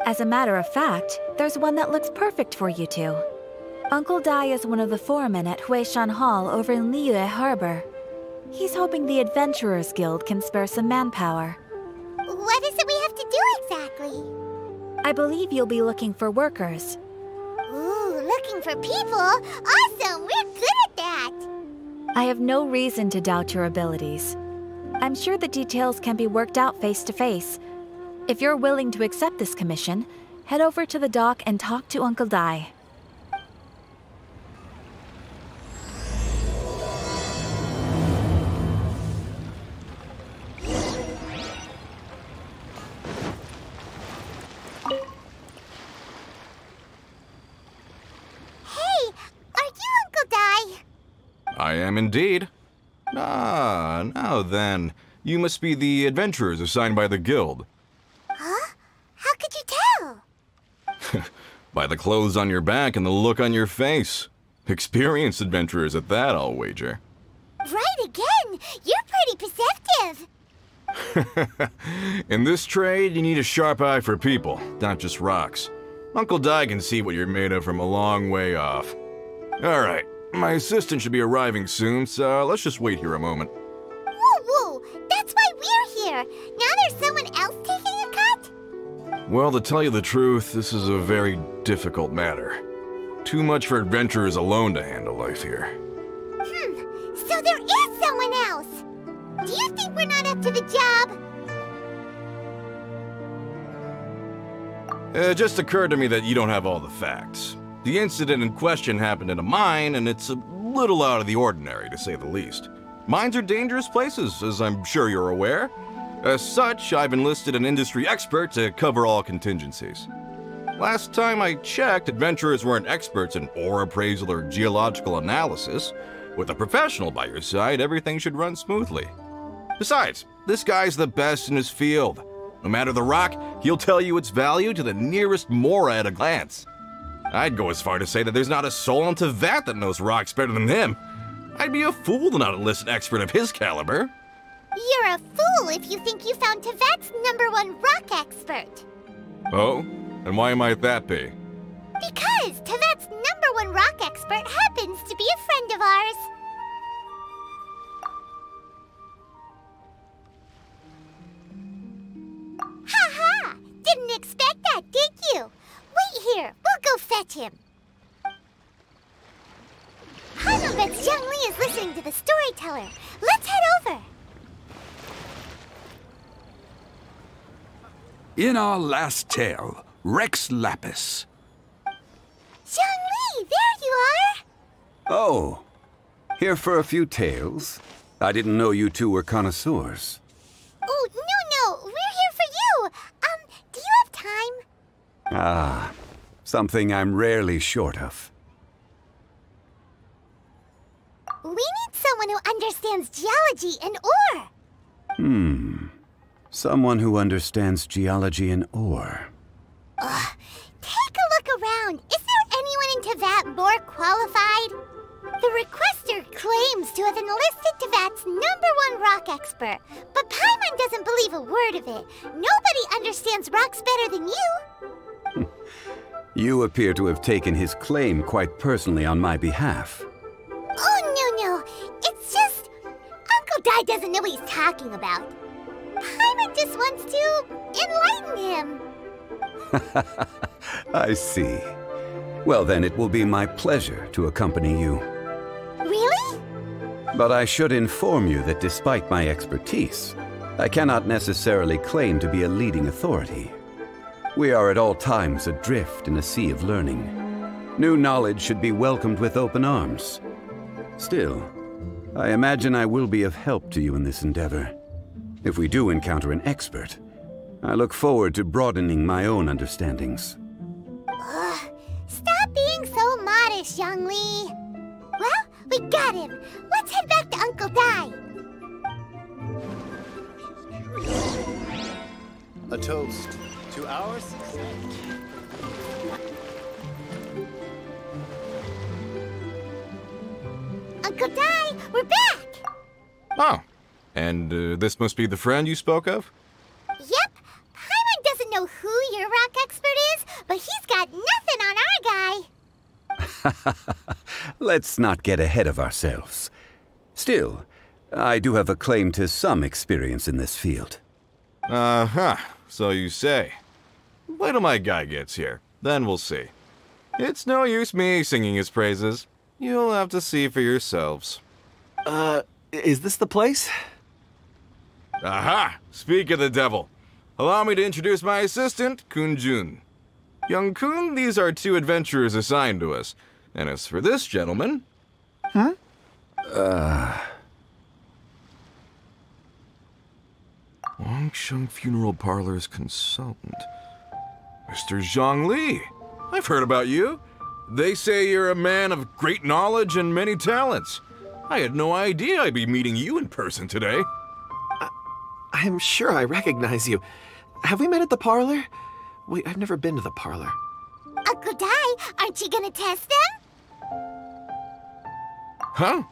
As a matter of fact, there's one that looks perfect for you two. Uncle Dai is one of the foremen at Huishan Hall over in Liyue Harbor. He's hoping the Adventurers Guild can spare some manpower. What is it we have to do exactly? I believe you'll be looking for workers. Ooh, looking for people? Awesome! We're good at that! I have no reason to doubt your abilities. I'm sure the details can be worked out face to face. If you're willing to accept this commission, head over to the dock and talk to Uncle Dai. I am indeed. Ah, now then. You must be the adventurers assigned by the guild. Huh? How could you tell? By the clothes on your back and the look on your face. Experienced adventurers at that, I'll wager. Right again! You're pretty perceptive! In this trade, you need a sharp eye for people, not just rocks. Uncle Dai can see what you're made of from a long way off. Alright. My assistant should be arriving soon, so let's just wait here a moment. Woo-woo! That's why we're here! Now there's someone else taking a cut? Well, to tell you the truth, this is a very difficult matter. Too much for adventurers alone to handle life here. So there is someone else! Do you think we're not up to the job? It just occurred to me that you don't have all the facts. The incident in question happened in a mine, and it's a little out of the ordinary, to say the least. Mines are dangerous places, as I'm sure you're aware. As such, I've enlisted an industry expert to cover all contingencies. Last time I checked, adventurers weren't experts in ore appraisal or geological analysis. With a professional by your side, everything should run smoothly. Besides, this guy's the best in his field. No matter the rock, he'll tell you its value to the nearest mora at a glance. I'd go as far to say that there's not a soul on Teyvat that knows rocks better than him. I'd be a fool to not enlist an expert of his caliber. You're a fool if you think you found Teyvat's #1 rock expert. Oh? And why might that be? Because Teyvat's #1 rock expert happens to be a friend of ours. Ha-ha! Didn't expect that, did you? Wait here, we'll go fetch him. Hana bets Zhongli is listening to the storyteller. Let's head over. In our last tale, Rex Lapis. Zhongli, there you are! Oh, here for a few tales? I didn't know you two were connoisseurs. Oh, no, we're here for you. Do you have time? Ah, something I'm rarely short of. We need someone who understands geology and ore. Someone who understands geology and ore. Take a look around. Is there anyone in Teyvat more qualified? The requester claims to have enlisted Teyvat's #1 rock expert, but Paimon doesn't believe a word of it. Nobody understands rocks better than you. You appear to have taken his claim quite personally on my behalf. Oh, no. It's just... Uncle Dai doesn't know what he's talking about. Paimon just wants to enlighten him. I see. Well, then it will be my pleasure to accompany you. Really? But I should inform you that despite my expertise, I cannot necessarily claim to be a leading authority. We are at all times adrift in a sea of learning. New knowledge should be welcomed with open arms. Still, I imagine I will be of help to you in this endeavor. If we do encounter an expert, I look forward to broadening my own understandings. Stop being so modest, Zhongli. Well, we got him. Let's head back to Uncle Dai. A toast to our success. Uncle Dai, we're back! Oh, and this must be the friend you spoke of? Yep. Paimon doesn't know who your rock expert Let's not get ahead of ourselves. Still, I do have a claim to some experience in this field. Uh-huh, so you say. Wait till my guy gets here, then we'll see. It's no use me singing his praises. You'll have to see for yourselves. Is this the place? Aha! Speak of the devil. Allow me to introduce my assistant, Kun-jun. Young Kun, these are 2 adventurers assigned to us. And as for this gentleman... Wangsheng Funeral Parlor's consultant. Mr. Zhongli. I've heard about you. They say you're a man of great knowledge and many talents. I had no idea I'd be meeting you in person today. I'm sure I recognize you. Have we met at the parlor? Wait, I've never been to the parlor. Uncle Dai, aren't you gonna test them? Huh?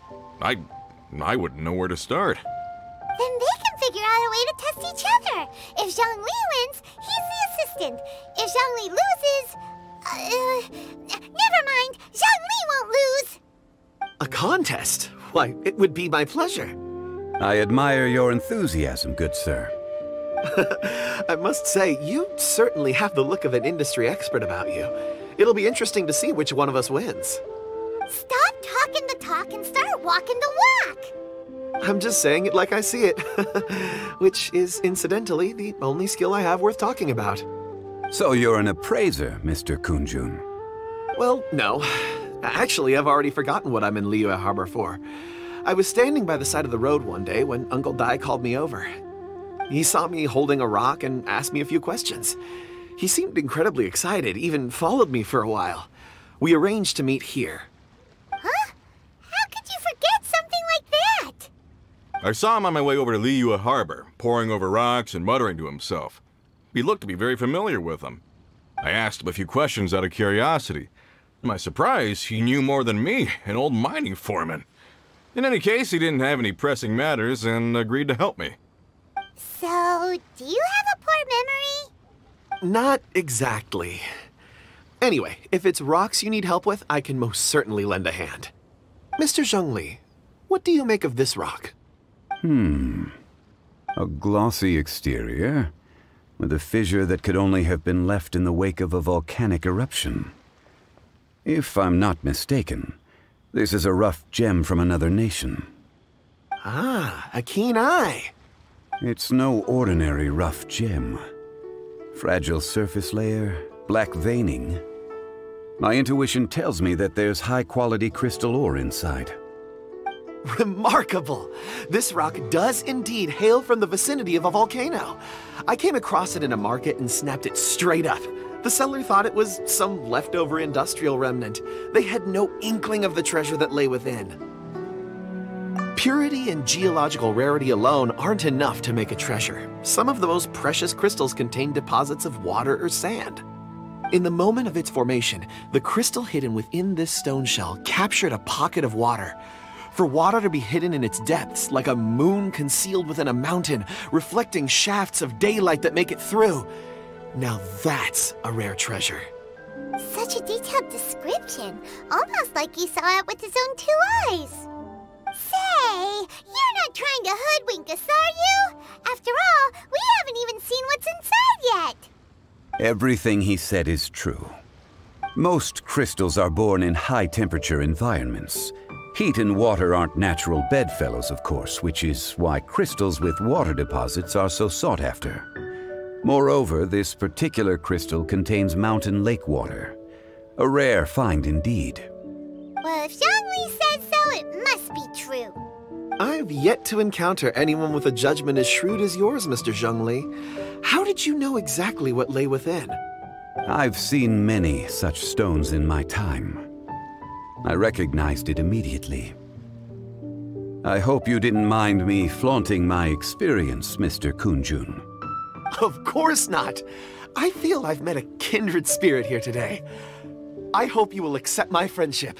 I wouldn't know where to start. Then they can figure out a way to test each other. If Zhongli wins, he's the assistant. If Zhongli loses... never mind. Zhongli won't lose. A contest? Why, it would be my pleasure. I admire your enthusiasm, good sir. I must say, you certainly have the look of an industry expert about you. It'll be interesting to see which one of us wins. Stop talking the talk and start walking the walk. I'm just saying it like I see it. Which is, incidentally, the only skill I have worth talking about. So you're an appraiser, Mr. Kun-jun. Well, no. Actually, I've already forgotten what I'm in Liyue Harbor for. I was standing by the side of the road one day when Uncle Dai called me over. He saw me holding a rock and asked me a few questions. He seemed incredibly excited, even followed me for a while. We arranged to meet here. Huh? How could you forget something like that? I saw him on my way over to Liyue Harbor, poring over rocks and muttering to himself. He looked to be very familiar with them. I asked him a few questions out of curiosity. To my surprise, he knew more than me, an old mining foreman. In any case, he didn't have any pressing matters and agreed to help me. So, do you have a poor memory? Not exactly. Anyway, if it's rocks you need help with, I can most certainly lend a hand. Mr. Zhongli, what do you make of this rock? A glossy exterior, with a fissure that could only have been left in the wake of a volcanic eruption. If I'm not mistaken, this is a rough gem from another nation. Ah, a keen eye. It's no ordinary rough gem. Fragile surface layer, black veining. My intuition tells me that there's high-quality crystal ore inside. Remarkable! This rock does indeed hail from the vicinity of a volcano. I came across it in a market and snapped it straight up. The seller thought it was some leftover industrial remnant. They had no inkling of the treasure that lay within. Purity and geological rarity alone aren't enough to make a treasure. Some of the most precious crystals contain deposits of water or sand. In the moment of its formation, the crystal hidden within this stone shell captured a pocket of water. For water to be hidden in its depths, like a moon concealed within a mountain, reflecting shafts of daylight that make it through. Now that's a rare treasure. Such a detailed description, almost like he saw it with his own 2 eyes. Say, you're not trying to hoodwink us, are you? After all, we haven't even seen what's inside yet. Everything he said is true. Most crystals are born in high-temperature environments. Heat and water aren't natural bedfellows, of course, which is why crystals with water deposits are so sought after. Moreover, this particular crystal contains mountain lake water. A rare find indeed. Well, if Zhongli says so, it must be true. I've yet to encounter anyone with a judgment as shrewd as yours, Mr. Zhongli. How did you know exactly what lay within? I've seen many such stones in my time. I recognized it immediately. I hope you didn't mind me flaunting my experience, Mr. Kun-jun. Of course not. I feel I've met a kindred spirit here today. I hope you will accept my friendship.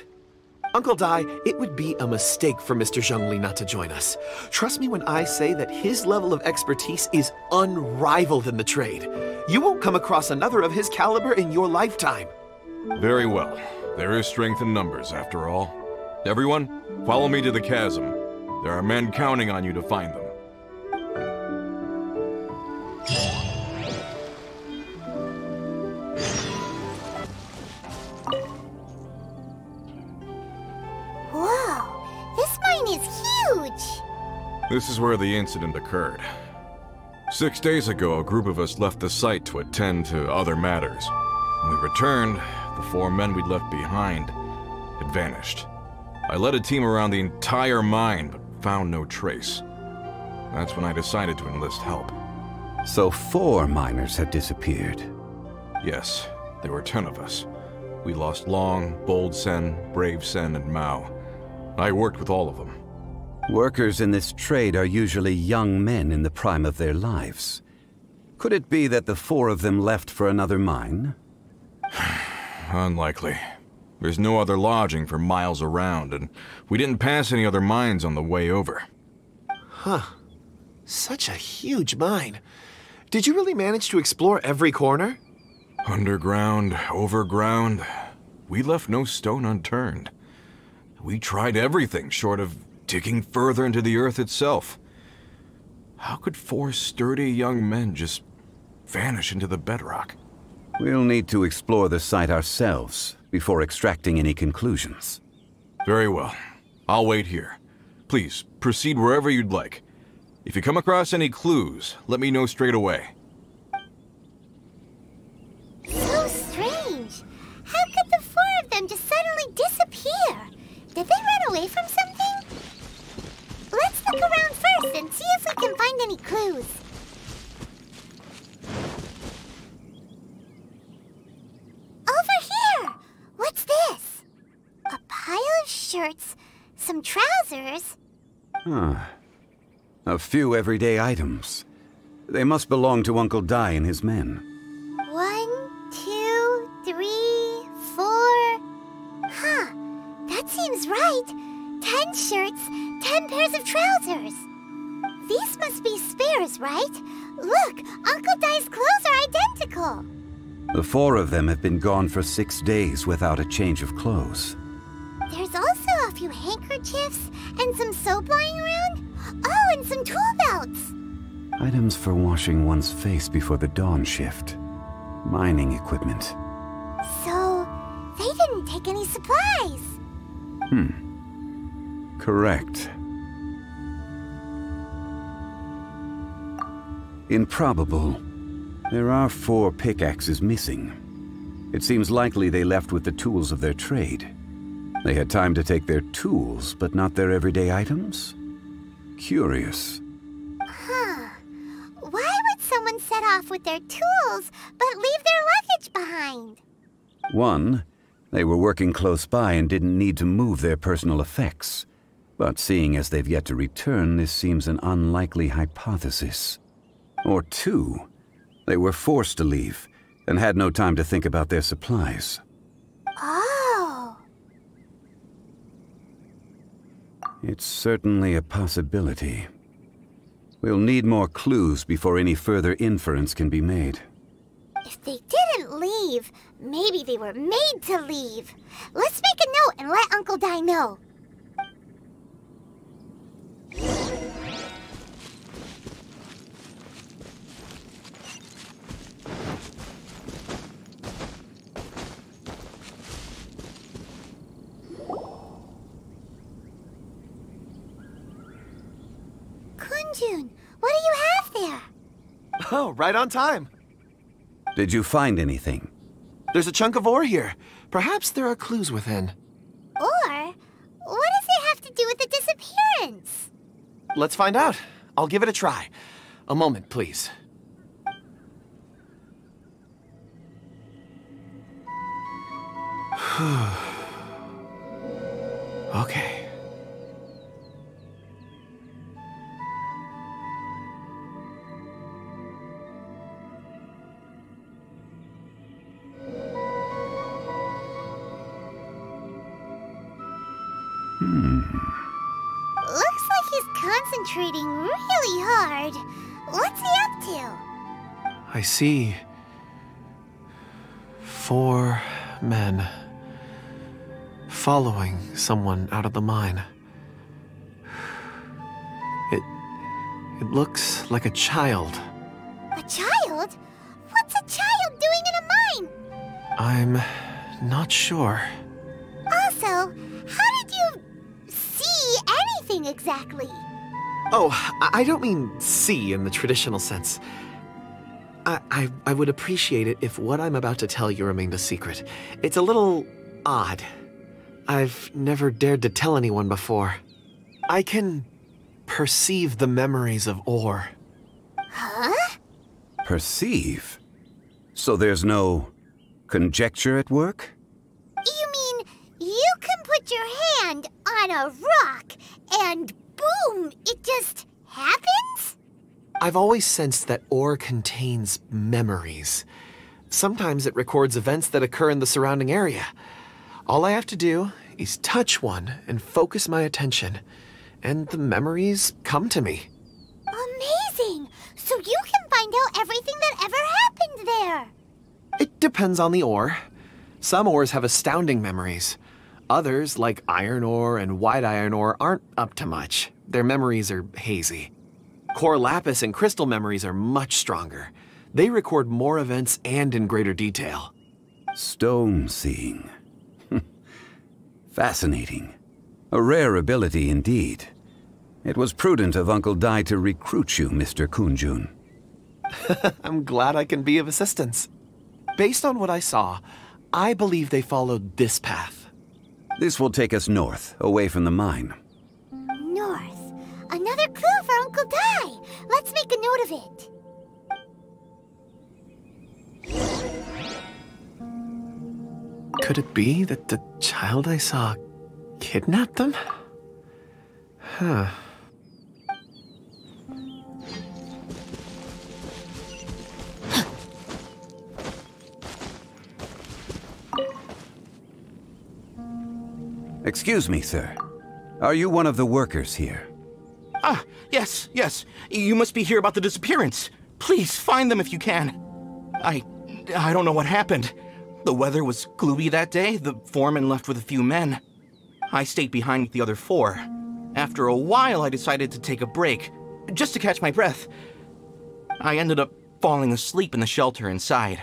Uncle Dai, it would be a mistake for Mr. Zhongli not to join us. Trust me when I say that his level of expertise is unrivaled in the trade. You won't come across another of his caliber in your lifetime. Very well. There is strength in numbers, after all. Everyone, follow me to the chasm. There are men counting on you to find them. Whoa, this mine is huge! This is where the incident occurred. 6 days ago, a group of us left the site to attend to other matters. When we returned, the 4 men we'd left behind had vanished. I led a team around the entire mine, but found no trace. That's when I decided to enlist help. So 4 miners have disappeared. Yes, there were 10 of us. We lost Long, Bold Sen, Brave Sen, and Mao. I worked with all of them. Workers in this trade are usually young men in the prime of their lives. Could it be that the 4 of them left for another mine? Unlikely. There's no other lodging for miles around, and we didn't pass any other mines on the way over. Huh. Such a huge mine. Did you really manage to explore every corner? Underground, overground. We left no stone unturned. We tried everything short of digging further into the earth itself. How could 4 sturdy young men just vanish into the bedrock? We'll need to explore the site ourselves before extracting any conclusions. Very well. I'll wait here. Please, proceed wherever you'd like. If you come across any clues, let me know straight away. So strange. How could the 4 of them just suddenly disappear? Did they run away from something? Let's look around first and see if we can find any clues. Over here! What's this? A pile of shirts, some trousers. Huh. A few everyday items. They must belong to Uncle Dai and his men. 1, 2, 3, 4. Huh, that seems right. 10 shirts, 10 pairs of trousers. These must be spares, right? Look, Uncle Dai's clothes are identical. The 4 of them have been gone for 6 days without a change of clothes. There's also a few handkerchiefs and some soap lying around. Oh, and some tool belts. Items for washing one's face before the dawn shift. Mining equipment. So, they didn't take any supplies. Correct. Improbable. There are 4 pickaxes missing. It seems likely they left with the tools of their trade. They had time to take their tools, but not their everyday items? Curious. Huh. Why would someone set off with their tools, but leave their luggage behind? 1, they were working close by and didn't need to move their personal effects. But seeing as they've yet to return, this seems an unlikely hypothesis. Or 2, they were forced to leave and had no time to think about their supplies. Oh. It's certainly a possibility. We'll need more clues before any further inference can be made. If they didn't leave, maybe they were made to leave. Let's make a note and let Uncle Dai know. Kunjun, what do you have there? Oh, right on time. Did you find anything? There's a chunk of ore here. Perhaps there are clues within. Or, what does it have to do with the disappearance? Let's find out. I'll give it a try. A moment, please. Okay. Looks like he's concentrating really hard. What's he up to? I see 4 men. following someone out of the mine. It looks like a child. A child? What's a child doing in a mine? I'm not sure. Also, how did you see anything exactly? Oh, I don't mean see in the traditional sense. I would appreciate it if what I'm about to tell you remained a secret. It's a little odd. I've never dared to tell anyone before. I can perceive the memories of Or. Huh? Perceive? So there's no conjecture at work? You mean you can put your hand on a rock and boom, it just happens? I've always sensed that Or contains memories. Sometimes it records events that occur in the surrounding area. All I have to do is touch one and focus my attention, and the memories come to me. Amazing! So you can find out everything that ever happened there. It depends on the ore. Some ores have astounding memories. Others, like iron ore and white iron ore, aren't up to much. Their memories are hazy. Core lapis and crystal memories are much stronger. They record more events and in greater detail. Stone seeing. Fascinating. A rare ability indeed. It was prudent of Uncle Dai to recruit you, Mr. Kunjun. I'm glad I can be of assistance. Based on what I saw, I believe they followed this path. This will take us north, away from the mine. North. Another clue for Uncle Dai. Let's make a note of it. Could it be that the child I saw kidnapped them? Huh. Excuse me, sir. Are you one of the workers here? Ah, yes. You must be here about the disappearance. Please, find them if you can. I don't know what happened. The weather was gloomy that day. The foreman left with a few men. I stayed behind with the other 4. After a while, I decided to take a break, just to catch my breath. I ended up falling asleep in the shelter inside.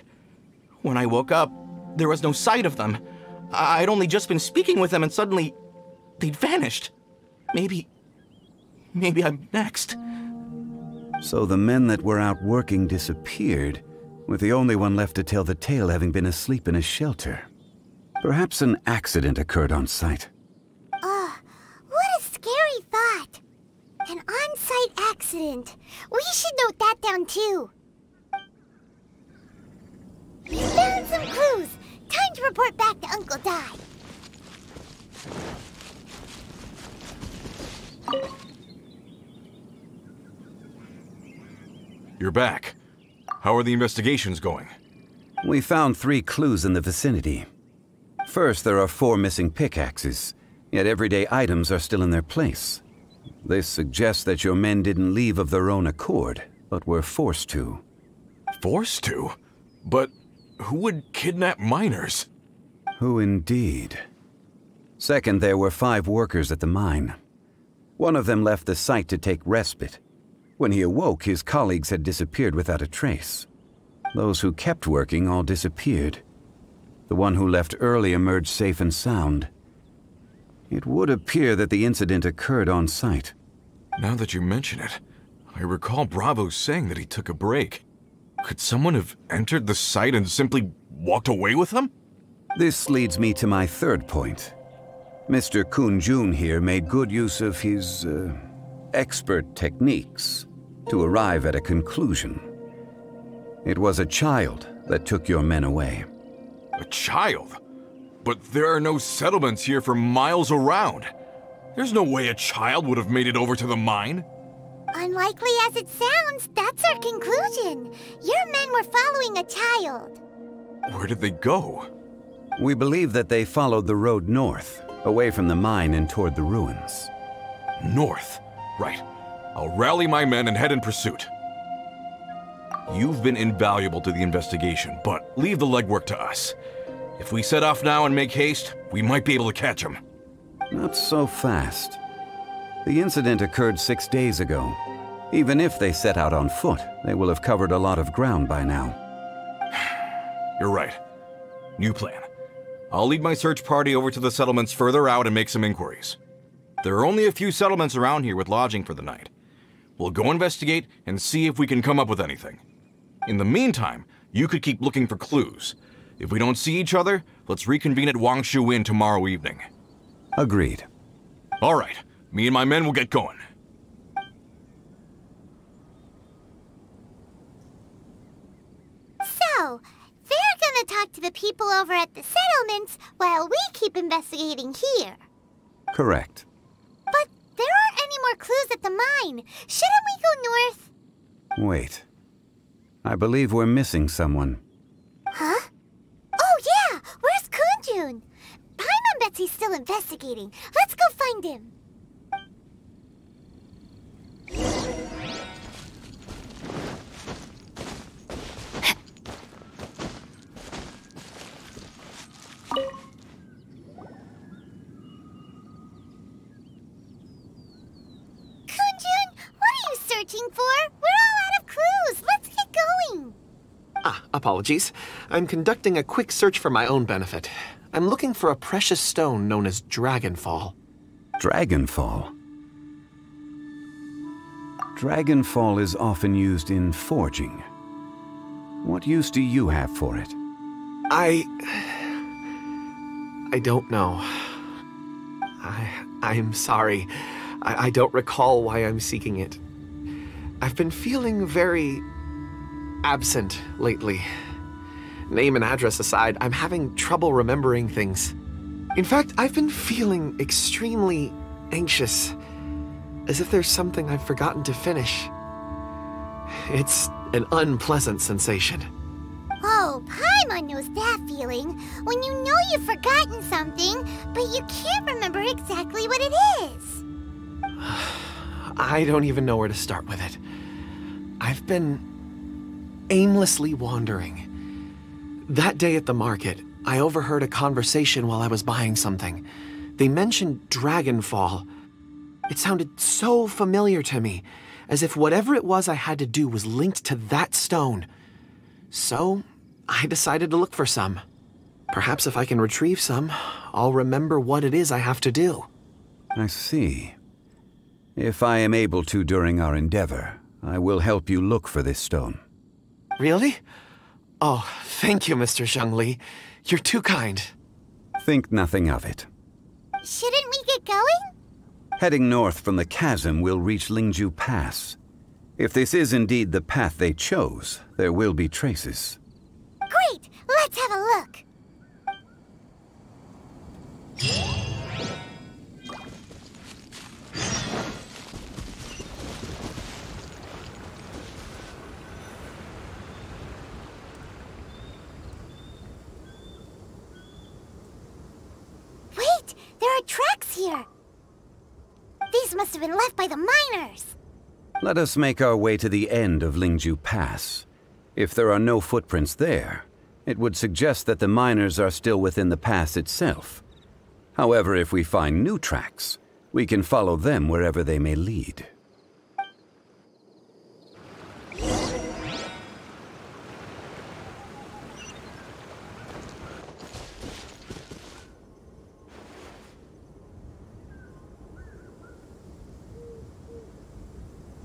When I woke up, there was no sight of them. I'd only just been speaking with them and suddenly they'd vanished. Maybe I'm next. So the men that were out working disappeared, with the only one left to tell the tale having been asleep in a shelter. Perhaps an accident occurred on site. What a scary thought. An on-site accident. We should note that down too. We found some clues. Time to report back to Uncle Dai. You're back. How are the investigations going? We found 3 clues in the vicinity. First, there are 4 missing pickaxes, yet everyday items are still in their place. This suggests that your men didn't leave of their own accord, but were forced to. Forced to? But who would kidnap miners? Who indeed? Second, there were 5 workers at the mine. One of them left the site to take respite. When he awoke, his colleagues had disappeared without a trace. Those who kept working all disappeared. The one who left early emerged safe and sound. It would appear that the incident occurred on site. Now that you mention it, I recall Bravo saying that he took a break. Could someone have entered the site and simply walked away with them? This leads me to my third point. Mr. Kunjun here made good use of his, expert techniques to arrive at a conclusion. It was a child that took your men away. A child? But there are no settlements here for miles around. There's no way a child would have made it over to the mine. Unlikely as it sounds, that's our conclusion. Your men were following a child. Where did they go? We believe that they followed the road north, away from the mine and toward the ruins. North? Right. I'll rally my men and head in pursuit. You've been invaluable to the investigation, but leave the legwork to us. If we set off now and make haste, we might be able to catch him. Not so fast. The incident occurred 6 days ago. Even if they set out on foot, they will have covered a lot of ground by now. You're right. New plan. I'll lead my search party over to the settlements further out and make some inquiries. There are only a few settlements around here with lodging for the night. We'll go investigate and see if we can come up with anything. In the meantime, you could keep looking for clues. If we don't see each other, let's reconvene at Wangshu Inn tomorrow evening. Agreed. All right. Me and my men will get going. So, they're gonna talk to the people over at the settlements while we keep investigating here. Correct. But there aren't any more clues at the mine. Shouldn't we go north? Wait. I believe we're missing someone. Huh? Oh yeah! Where's Kunjun? Paimon bets he's still investigating. Let's go find him. For? We're all out of clues. Let's get going. Apologies. I'm conducting a quick search for my own benefit. I'm looking for a precious stone known as Dragonfall. Dragonfall? Dragonfall is often used in forging. What use do you have for it? I don't know. I'm sorry. I don't recall why I'm seeking it. I've been feeling very absent lately. Name and address aside, I'm having trouble remembering things. In fact, I've been feeling extremely anxious, as if there's something I've forgotten to finish. It's an unpleasant sensation. Oh, Paimon knows that feeling, when you know you've forgotten something, but you can't remember exactly what it is. I don't even know where to start with it. I've been aimlessly wandering. That day at the market, I overheard a conversation while I was buying something. They mentioned Dragonfall. It sounded so familiar to me, as if whatever it was I had to do was linked to that stone. So, I decided to look for some. Perhaps if I can retrieve some, I'll remember what it is I have to do. I see. If I am able to during our endeavor, I will help you look for this stone. Really? Oh, thank you, Mr. Zhongli. You're too kind. Think nothing of it. Shouldn't we get going? Heading north from the chasm, we'll reach Lingju Pass. If this is indeed the path they chose, there will be traces. Great! Let's have a look! Wait! There are tracks here! These must have been left by the miners! Let us make our way to the end of Lingju Pass. If there are no footprints there, it would suggest that the miners are still within the pass itself. However, if we find new tracks, we can follow them wherever they may lead.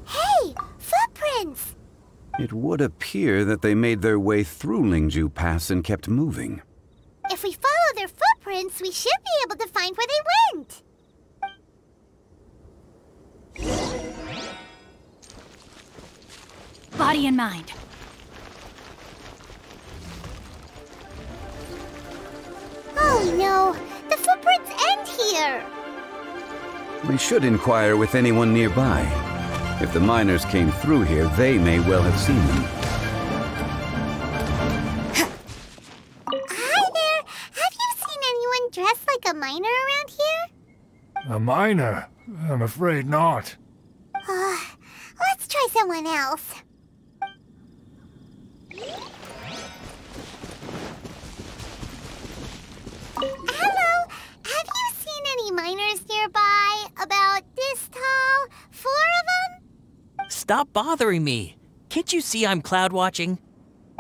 Hey! Footprints! It would appear that they made their way through Lingju Pass and kept moving. If we follow their footprints, we should be able to find where they went. Body and mind. Oh no! The footprints end here! We should inquire with anyone nearby. If the miners came through here, they may well have seen them. Hi there! Have you seen anyone dressed like a miner around here? A miner? I'm afraid not. Let's try someone else. Hello, have you seen any miners nearby? About this tall? 4 of them? Stop bothering me. Can't you see I'm cloud watching?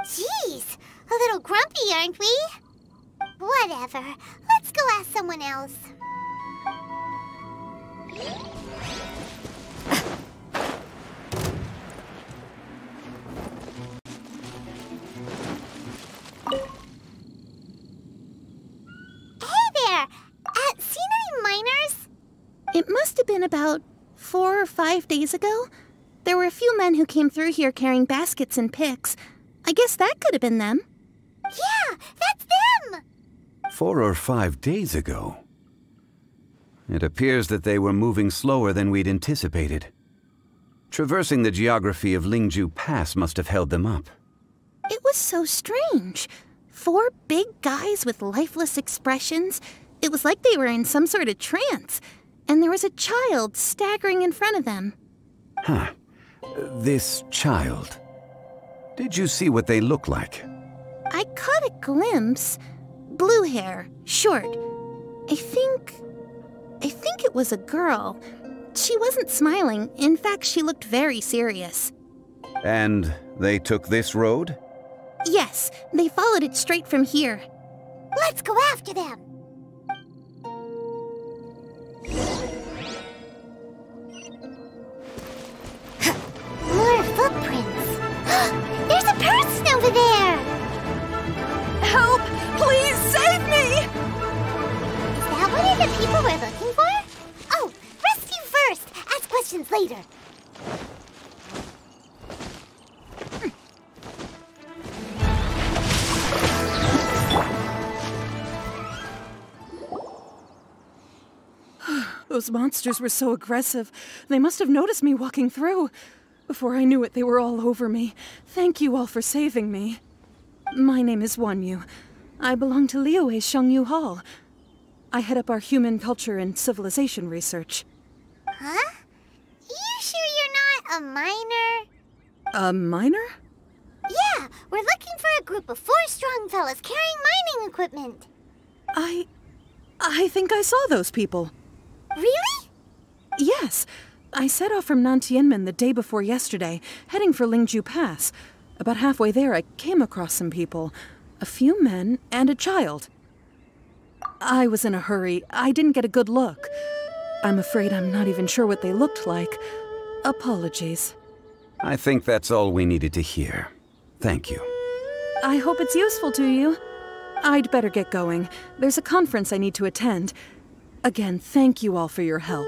Jeez, a little grumpy, aren't we? Whatever, let's go ask someone else. Seen any miners? It must have been about 4 or 5 days ago. There were a few men who came through here carrying baskets and picks. I guess that could have been them. Yeah, that's them! 4 or 5 days ago. It appears that they were moving slower than we'd anticipated. Traversing the geography of Lingju Pass must have held them up. It was so strange. 4 big guys with lifeless expressions. It was like they were in some sort of trance. And there was a child staggering in front of them. Huh. This child. Did you see what they look like? I caught a glimpse. Blue hair, short. I think it was a girl. She wasn't smiling. In fact, she looked very serious. And they took this road? Yes, they followed it straight from here. Let's go after them. More footprints. There's a person over there. Help! Please save me! Is that one of the people we're looking for? Oh, rescue first. Ask questions later. Those monsters were so aggressive. They must have noticed me walking through. Before I knew it, they were all over me. Thank you all for saving me. My name is Wanyu. I belong to Liyue's Shengyu Hall. I head up our human culture and civilization research. Huh? You sure you're not a miner? A miner? Yeah, we're looking for a group of 4 strong fellas carrying mining equipment. I think I saw those people. Really? Yes. I set off from Nantianmen the day before yesterday, heading for Lingju Pass. About halfway there, I came across some people. A few men and a child. I was in a hurry. I didn't get a good look. I'm afraid I'm not even sure what they looked like. Apologies. I think that's all we needed to hear. Thank you. I hope it's useful to you. I'd better get going. There's a conference I need to attend. Again, thank you all for your help.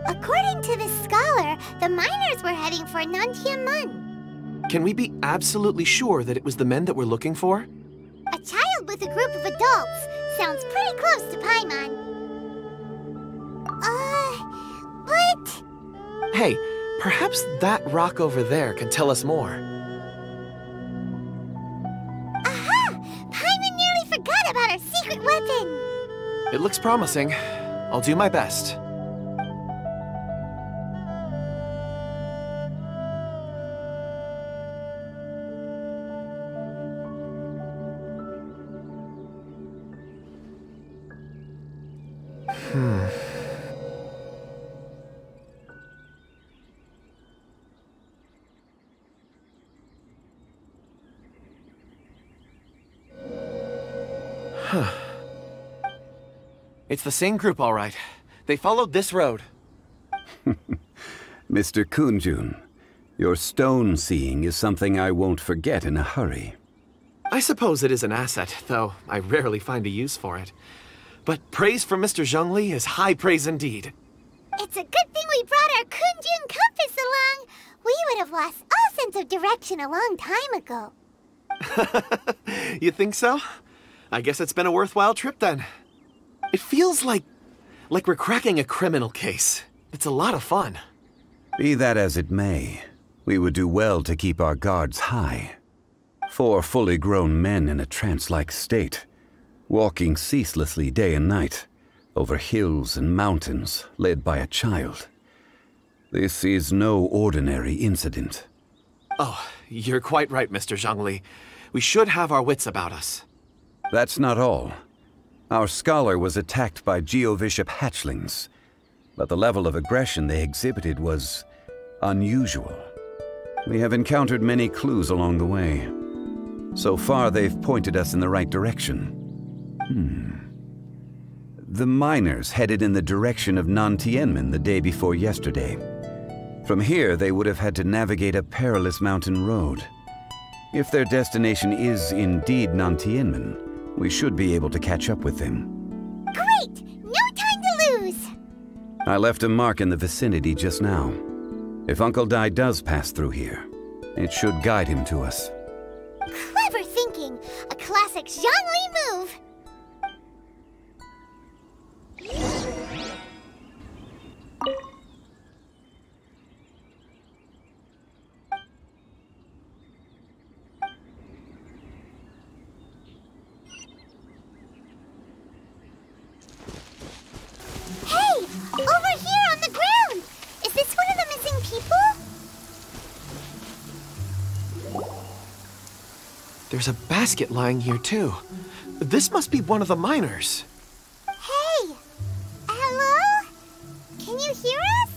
According to this scholar, the miners were heading for Nantianmen. Can we be absolutely sure that it was the men that we're looking for? A child with a group of adults. Sounds pretty close to Paimon. But... Hey, perhaps that rock over there can tell us more. Aha! Paimon nearly forgot about our secret weapon! It looks promising. I'll do my best. It's the same group, all right. They followed this road. Mr. Kunjun, your stone seeing is something I won't forget in a hurry. I suppose it is an asset, though I rarely find a use for it. But praise from Mr. Zhongli is high praise indeed. It's a good thing we brought our Kunjun compass along. We would have lost all sense of direction a long time ago. You think so? I guess it's been a worthwhile trip then. It feels like we're cracking a criminal case. It's a lot of fun. Be that as it may, we would do well to keep our guards high. 4 fully grown men in a trance-like state, walking ceaselessly day and night, over hills and mountains, led by a child. This is no ordinary incident. Oh, you're quite right, Mr. Zhongli. We should have our wits about us. That's not all. Our scholar was attacked by Geovishap hatchlings, but the level of aggression they exhibited was unusual. We have encountered many clues along the way. So far, they've pointed us in the right direction. The miners headed in the direction of Nantianmen the day before yesterday. From here, they would have had to navigate a perilous mountain road. If their destination is indeed Nantianmen, we should be able to catch up with them. Great! No time to lose! I left a mark in the vicinity just now. If Uncle Dai does pass through here, it should guide him to us. Clever thinking! A classic Zhongli move! Hey! Over here on the ground! Is this one of the missing people? There's a basket lying here, too. This must be one of the miners. Hey! Hello? Can you hear us?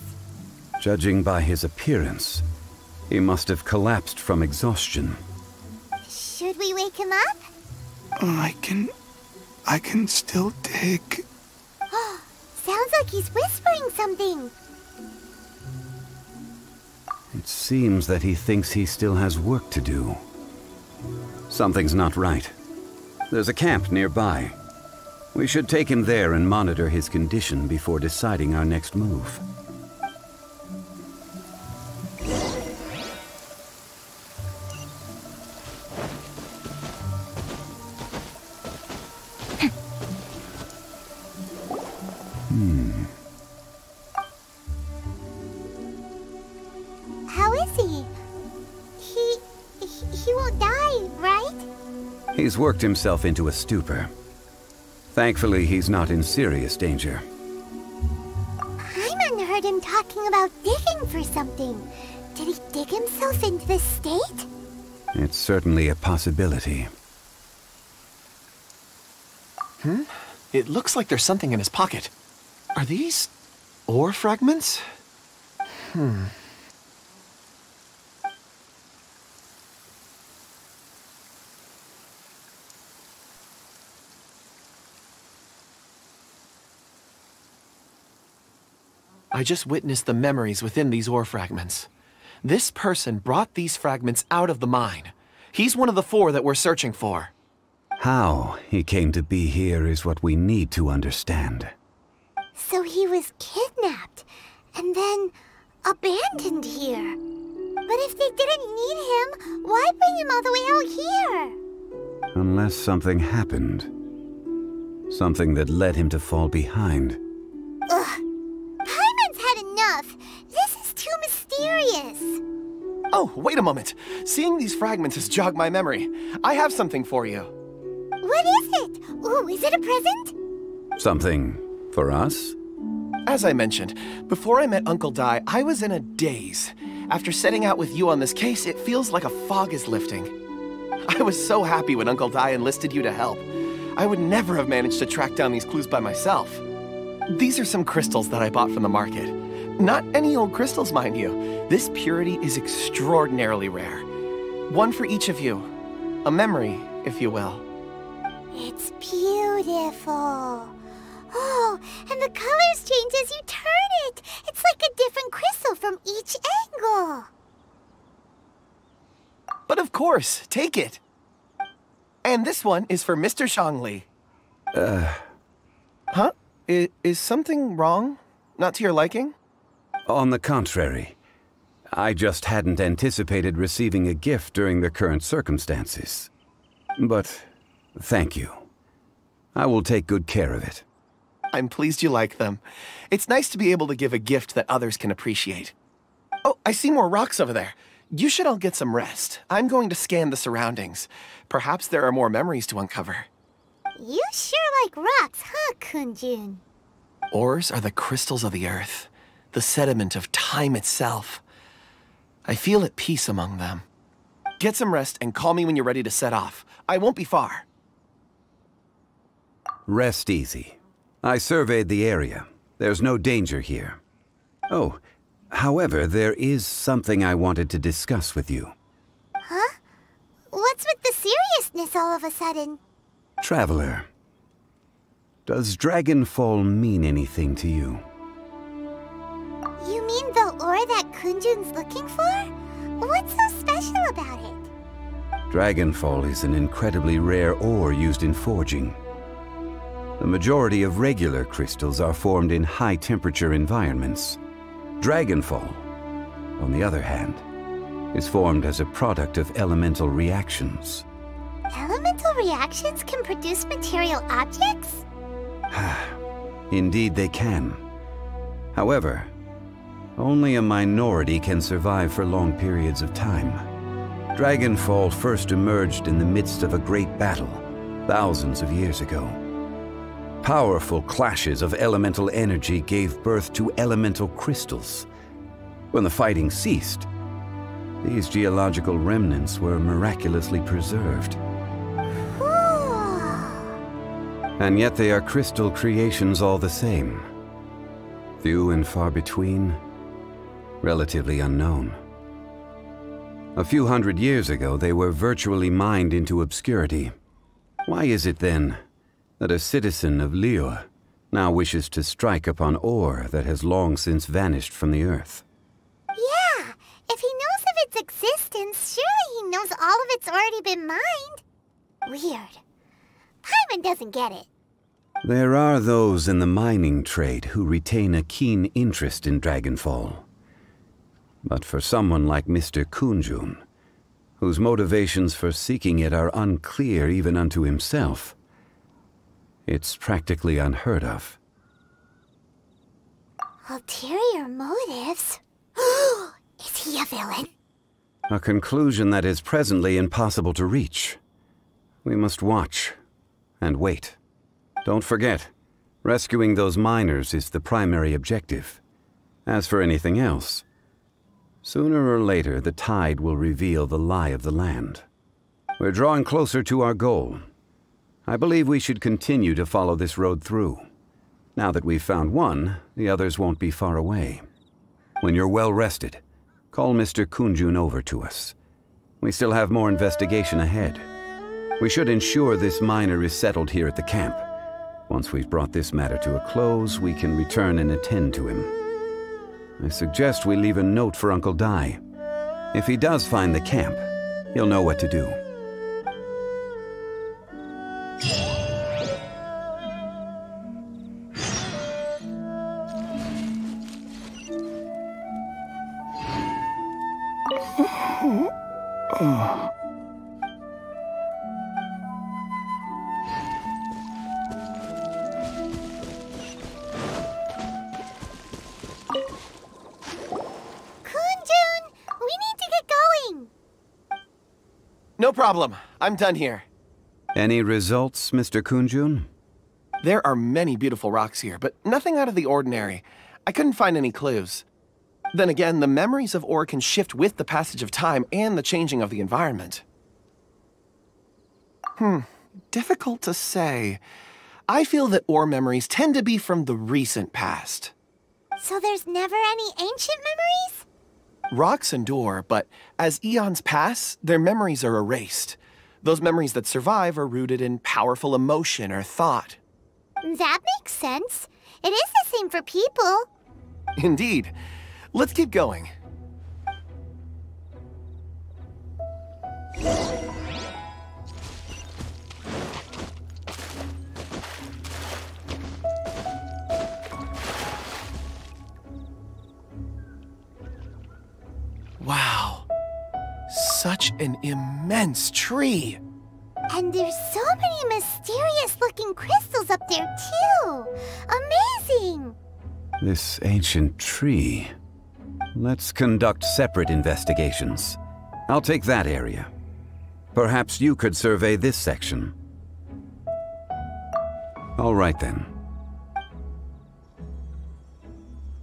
Judging by his appearance, he must have collapsed from exhaustion. Should we wake him up? I can still dig. Sounds like he's whispering something. It seems that he thinks he still has work to do. Something's not right. There's a camp nearby. We should take him there and monitor his condition before deciding our next move. How is he? He won't die, right? He's worked himself into a stupor. Thankfully, he's not in serious danger. Hyman heard him talking about digging for something. Did he dig himself into this state? It's certainly a possibility. It looks like there's something in his pocket. Are these ore fragments? I just witnessed the memories within these ore fragments. This person brought these fragments out of the mine. He's one of the 4 that we're searching for. How he came to be here is what we need to understand. So he was kidnapped and then abandoned here. But if they didn't need him, why bring him all the way out here? Unless something happened. Something that led him to fall behind. Ugh. Hyman's had enough. This is too mysterious. Oh, wait a moment. Seeing these fragments has jogged my memory. I have something for you. What is it? Ooh, is it a present? Something for us? As I mentioned, before I met Uncle Dai, I was in a daze. After setting out with you on this case, it feels like a fog is lifting. I was so happy when Uncle Dai enlisted you to help. I would never have managed to track down these clues by myself. These are some crystals that I bought from the market. Not any old crystals, mind you. This purity is extraordinarily rare. One for each of you. A memory, if you will. It's beautiful. Oh, and the colors change as you turn it. It's like a different crystal from each angle. But of course, take it. And this one is for Mr. Zhongli. Huh? Is something wrong? Not to your liking? On the contrary. I just hadn't anticipated receiving a gift during the current circumstances. But thank you. I will take good care of it. I'm pleased you like them. It's nice to be able to give a gift that others can appreciate. Oh, I see more rocks over there. You should all get some rest. I'm going to scan the surroundings. Perhaps there are more memories to uncover. You sure like rocks, huh, Kunjun? Ores are the crystals of the earth, the sediment of time itself. I feel at peace among them. Get some rest and call me when you're ready to set off. I won't be far. Rest easy. I surveyed the area. There's no danger here. Oh, however, there is something I wanted to discuss with you. Huh? What's with the seriousness all of a sudden? Traveler, does Dragonfall mean anything to you? You mean the ore that Kunjun's looking for? What's so special about it? Dragonfall is an incredibly rare ore used in forging. The majority of regular crystals are formed in high-temperature environments. Dragonfall, on the other hand, is formed as a product of elemental reactions. Elemental reactions can produce material objects? Indeed they can. However, only a minority can survive for long periods of time. Dragonfall first emerged in the midst of a great battle, thousands of years ago. Powerful clashes of elemental energy gave birth to elemental crystals. When the fighting ceased, these geological remnants were miraculously preserved. And yet they are crystal creations all the same. Few and far between, relatively unknown. A few hundred years ago, they were virtually mined into obscurity. Why is it then that a citizen of Liyue now wishes to strike upon ore that has long since vanished from the earth? Yeah, if he knows of its existence, surely he knows all of it's already been mined. Weird. Paimon doesn't get it. There are those in the mining trade who retain a keen interest in Dragonfall. But for someone like Mr. Kunjun, whose motivations for seeking it are unclear even unto himself, it's practically unheard of. Ulterior motives? Is he a villain? A conclusion that is presently impossible to reach. We must watch and wait. Don't forget, rescuing those miners is the primary objective. As for anything else, sooner or later the tide will reveal the lie of the land. We're drawing closer to our goal. I believe we should continue to follow this road through. Now that we've found one, the others won't be far away. When you're well rested, call Mr. Kunjun over to us. We still have more investigation ahead. We should ensure this miner is settled here at the camp. Once we've brought this matter to a close, we can return and attend to him. I suggest we leave a note for Uncle Dai. If he does find the camp, he'll know what to do. No problem. I'm done here. Any results, Mr. Kunjun? There are many beautiful rocks here, but nothing out of the ordinary. I couldn't find any clues. Then again, the memories of ore can shift with the passage of time and the changing of the environment. Difficult to say. I feel that ore memories tend to be from the recent past. So there's never any ancient memories? Rocks endure, but as eons pass, their memories are erased. Those memories that survive are rooted in powerful emotion or thought. That makes sense. It is the same for people. Indeed. Let's keep going. Wow. Such an immense tree. And there's so many mysterious-looking crystals up there, too. Amazing! This ancient tree. Let's conduct separate investigations. I'll take that area. Perhaps you could survey this section. All right, then.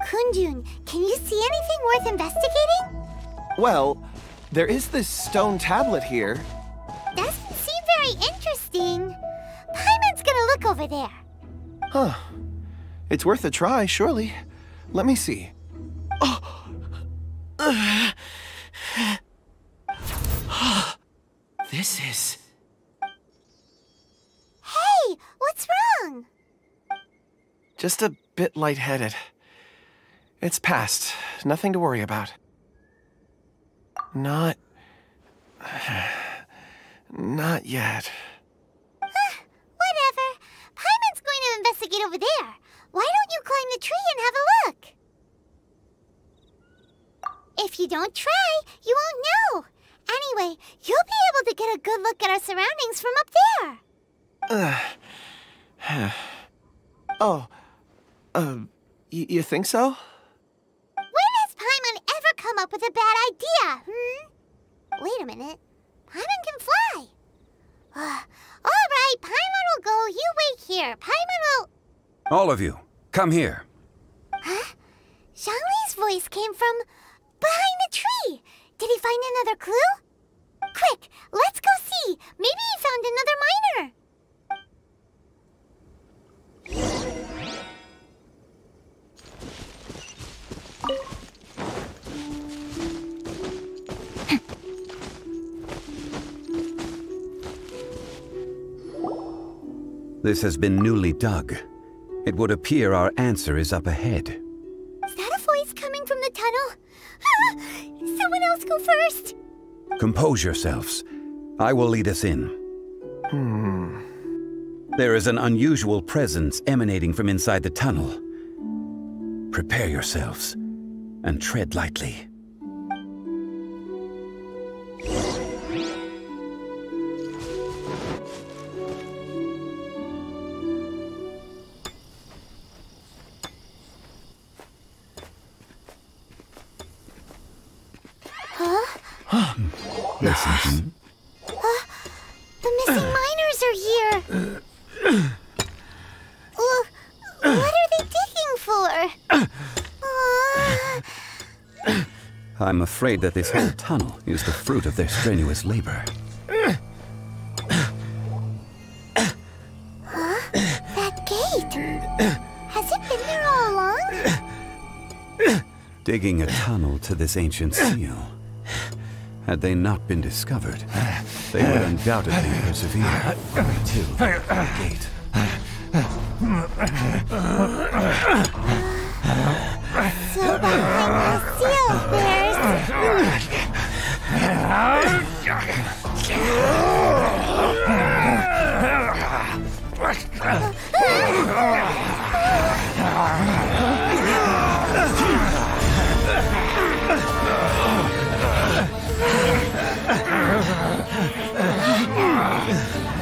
Kunjun, can you see anything worth investigating? Well, there is this stone tablet here. Doesn't seem very interesting. Paimon's gonna look over there. Huh. It's worth a try, surely. Let me see. This is... Hey, what's wrong? just a bit lightheaded. It's past. Nothing to worry about. Not yet. Whatever. Paimon's going to investigate over there. Why don't you climb the tree and have a look? If you don't try, you won't know. Anyway, you'll be able to get a good look at our surroundings from up there. You think so? When has Paimon ever come up with a bad idea, Wait a minute. Paimon can fly. All right, Paimon will go. You wait here. Paimon will... All of you, come here. Huh? Zhongli's voice came from behind the tree. Did he find another clue? Quick, let's go see. Maybe he found another miner. This has been newly dug. It would appear our answer is up ahead. Is that a voice coming from the tunnel? Someone else go first. Compose yourselves. I will lead us in. There is an unusual presence emanating from inside the tunnel. Prepare yourselves and tread lightly. Listen. The missing miners are here. What are they digging for? I'm afraid that this whole tunnel is the fruit of their strenuous labor. That gate. Has it been there all along? Digging a tunnel to this ancient seal. Had they not been discovered, they would undoubtedly persevere to the gate. So behind the seal,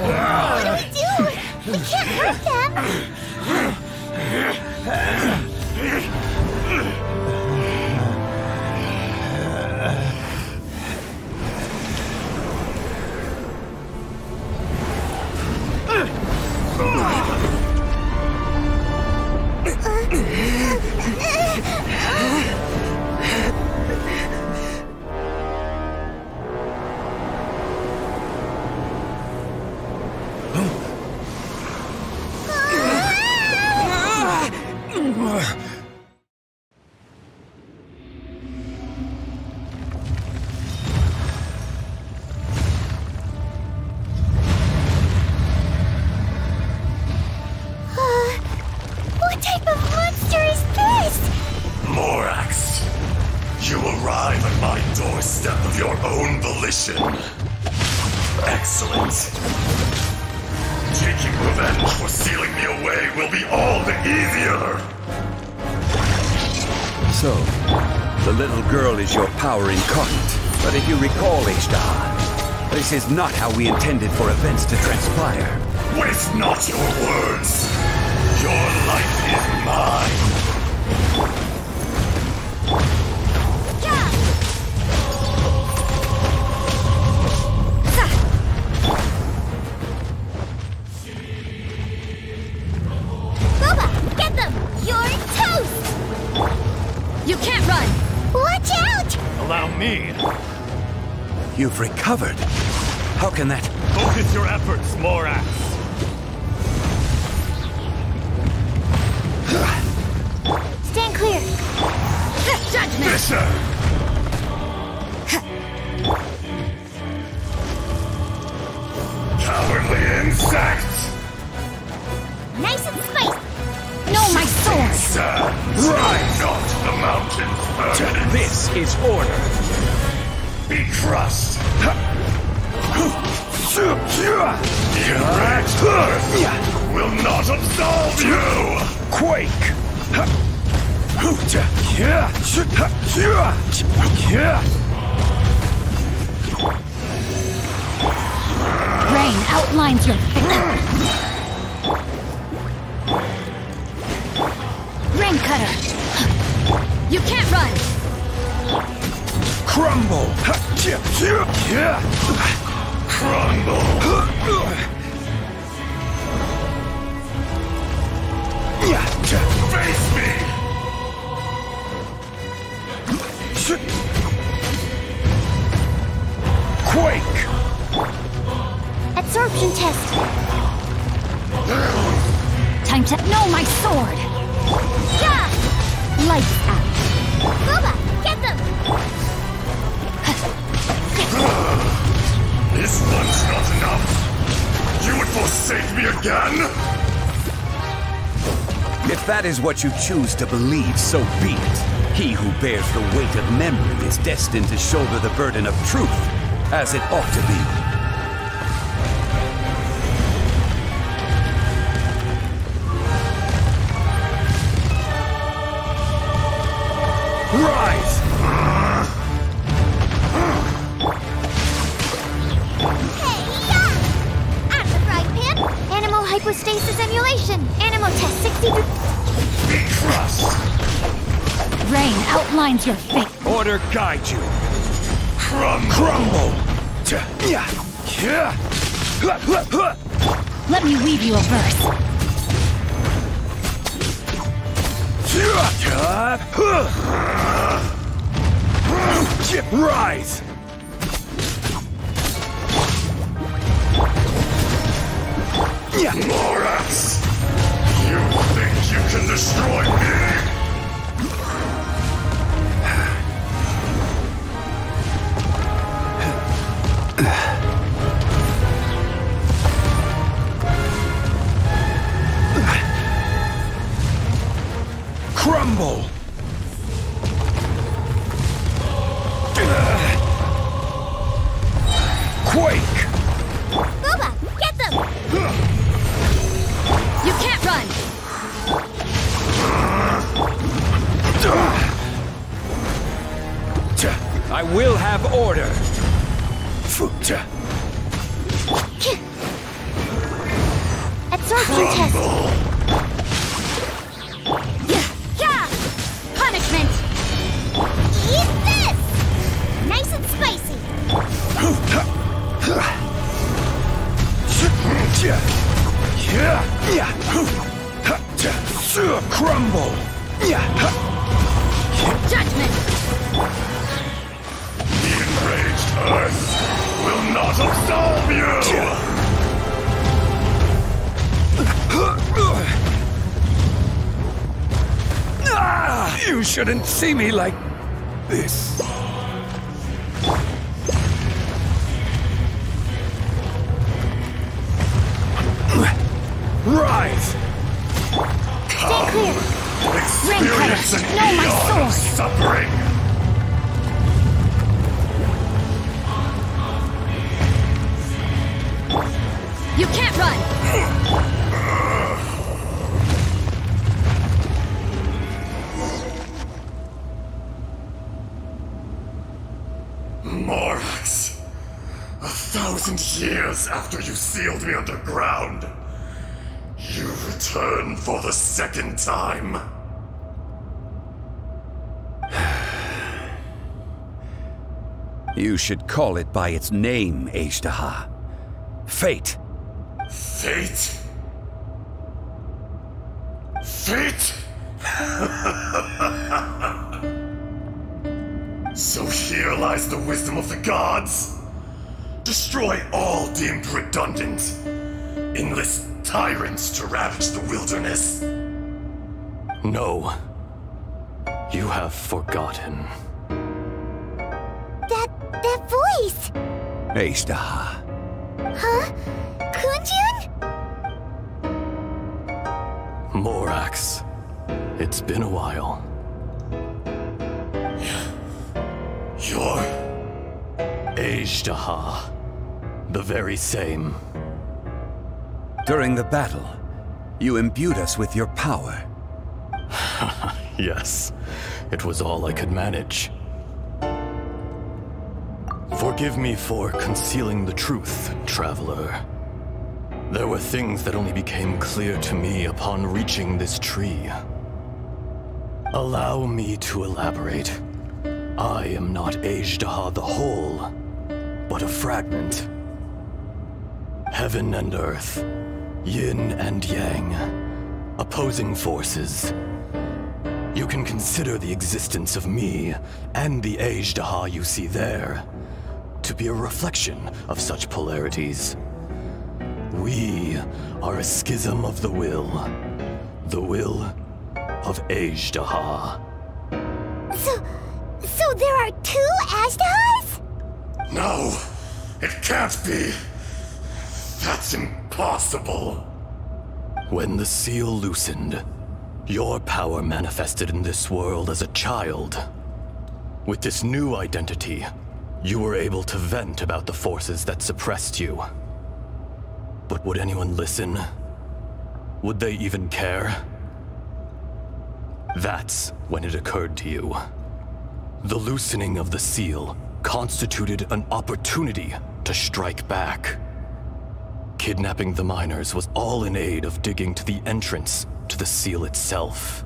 What do we do? We can't hurt them. What type of monster is this? Morax, you arrive at my doorstep of your own volition. Excellent. Taking revenge for sealing me away will be all the easier. So, the little girl is your power incarnate. But if you recall, Ishtar, this is not how we intended for events to transpire. Waste not your words. Your life is mine. Boba, get them! You're toast! You can't run! Watch out! Allow me. You've recovered. How can that... Focus your efforts, Morax. Stand clear. Judgment! Fisher! Cowardly insects! Nice and spicy! No, my sword! Ride not the mountains burning. This is order. Be crushed. The enraged earth will not absolve you! Quake! Rain outlines your fate. Rain cutter! You can't run! Crumble! Crumble! Face me! Quake! Absorption test. Time to know my sword. Yeah! Lights out. Booba, get them! This one's not enough. You would forsake me again? If that is what you choose to believe, so be it. He who bears the weight of memory is destined to shoulder the burden of truth, as it ought to be. Rise! Out of the frying pan! Animal hypostasis emulation! Animal test 63... Be crushed! Rain outlines your fate! Order guide you! Crumble! Let me weave you a verse. Rise! Morax! You think you can destroy me? Crumble! Quake! Booba, get them! You can't run! I will have order! Absorption test! Yeah! Punishment! Eat this! Nice and spicy! Crumble! Judgment! The enraged earth will not absolve you! You shouldn't see me like this. Rise! Stay clear! Experience an Know my eon of sword! suffering! You can't run! Morax, 1,000 years after you sealed me underground, you return for the second time. You should call it by its name, Ashtaha. Fate. Fate? Fate? So here lies the wisdom of the gods. Destroy all deemed redundant. Enlist tyrants to ravage the wilderness. No. You have forgotten. That voice! Ashtaha. Huh? Kunjun? Morax. It's been a while. You're... Ashtaha. The very same. During the battle, you imbued us with your power. Yes, it was all I could manage. Forgive me for concealing the truth, traveler. There were things that only became clear to me upon reaching this tree. Allow me to elaborate. I am not Ashtaha the whole, but a fragment. Heaven and earth, yin and yang, opposing forces. You can consider the existence of me and the Ashtaha you see there to be a reflection of such polarities. We are a schism of the will of Ashtaha. So there are two Ashtahas? No, it can't be. That's impossible. When the seal loosened, your power manifested in this world as a child. With this new identity, you were able to vent about the forces that suppressed you. But would anyone listen? Would they even care? That's when it occurred to you. The loosening of the seal constituted an opportunity to strike back. Kidnapping the miners was all in aid of digging to the entrance to the seal itself.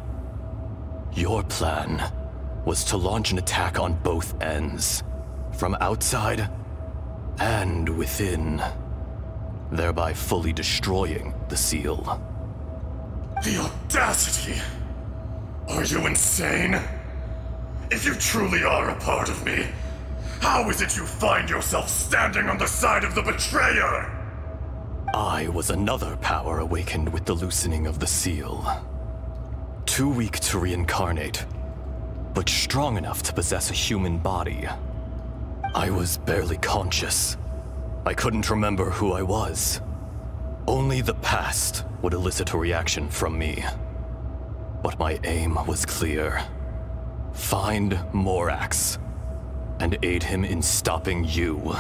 Your plan was to launch an attack on both ends, from outside and within, thereby fully destroying the seal. The audacity! Are you insane? If you truly are a part of me, how is it you find yourself standing on the side of the betrayer? I was another power awakened with the loosening of the seal. Too weak to reincarnate, but strong enough to possess a human body. I was barely conscious. I couldn't remember who I was. Only the past would elicit a reaction from me. But my aim was clear. Find Morax, and aid him in stopping you.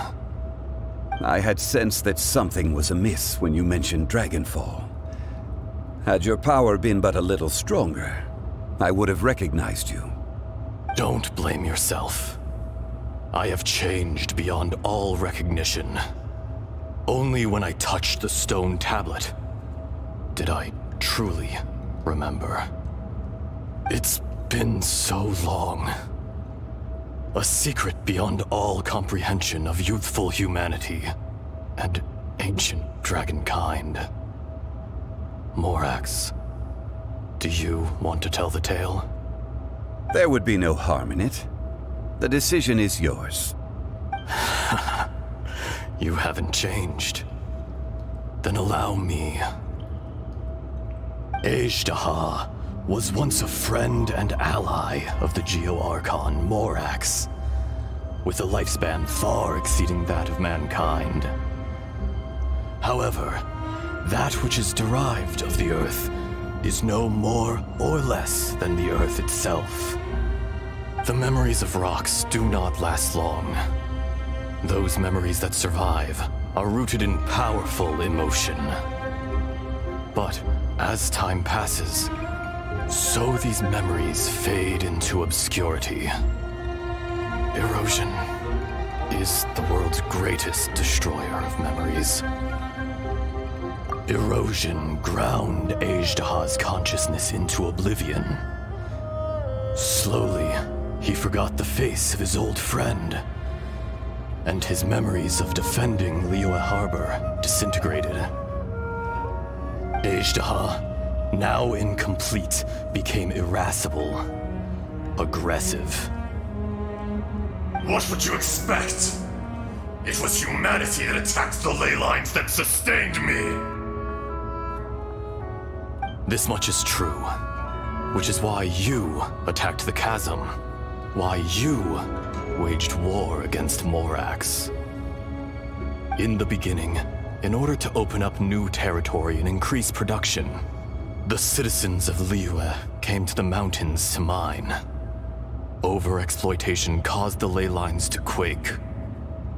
I had sensed that something was amiss when you mentioned Dragonfall. Had your power been but a little stronger, I would have recognized you. Don't blame yourself. I have changed beyond all recognition. Only when I touched the stone tablet did I truly remember. It's been so long. A secret beyond all comprehension of youthful humanity and ancient dragonkind. Morax, do you want to tell the tale? There would be no harm in it. The decision is yours. You haven't changed. Then allow me. Ashtaha was once a friend and ally of the Geo-Archon Morax, with a lifespan far exceeding that of mankind. However, that which is derived of the Earth is no more or less than the Earth itself. The memories of rocks do not last long. Those memories that survive are rooted in powerful emotion. But as time passes, so these memories fade into obscurity. Erosion is the world's greatest destroyer of memories. Erosion ground Ashtaha's consciousness into oblivion. Slowly, he forgot the face of his old friend, and his memories of defending Liyue Harbor disintegrated. Ashtaha, now incomplete, became irascible, aggressive. What would you expect? It was humanity that attacked the ley lines that sustained me. This much is true, which is why you attacked the chasm, why you waged war against Morax. In the beginning, in order to open up new territory and increase production, the citizens of Liyue came to the mountains to mine. Overexploitation caused the ley lines to quake,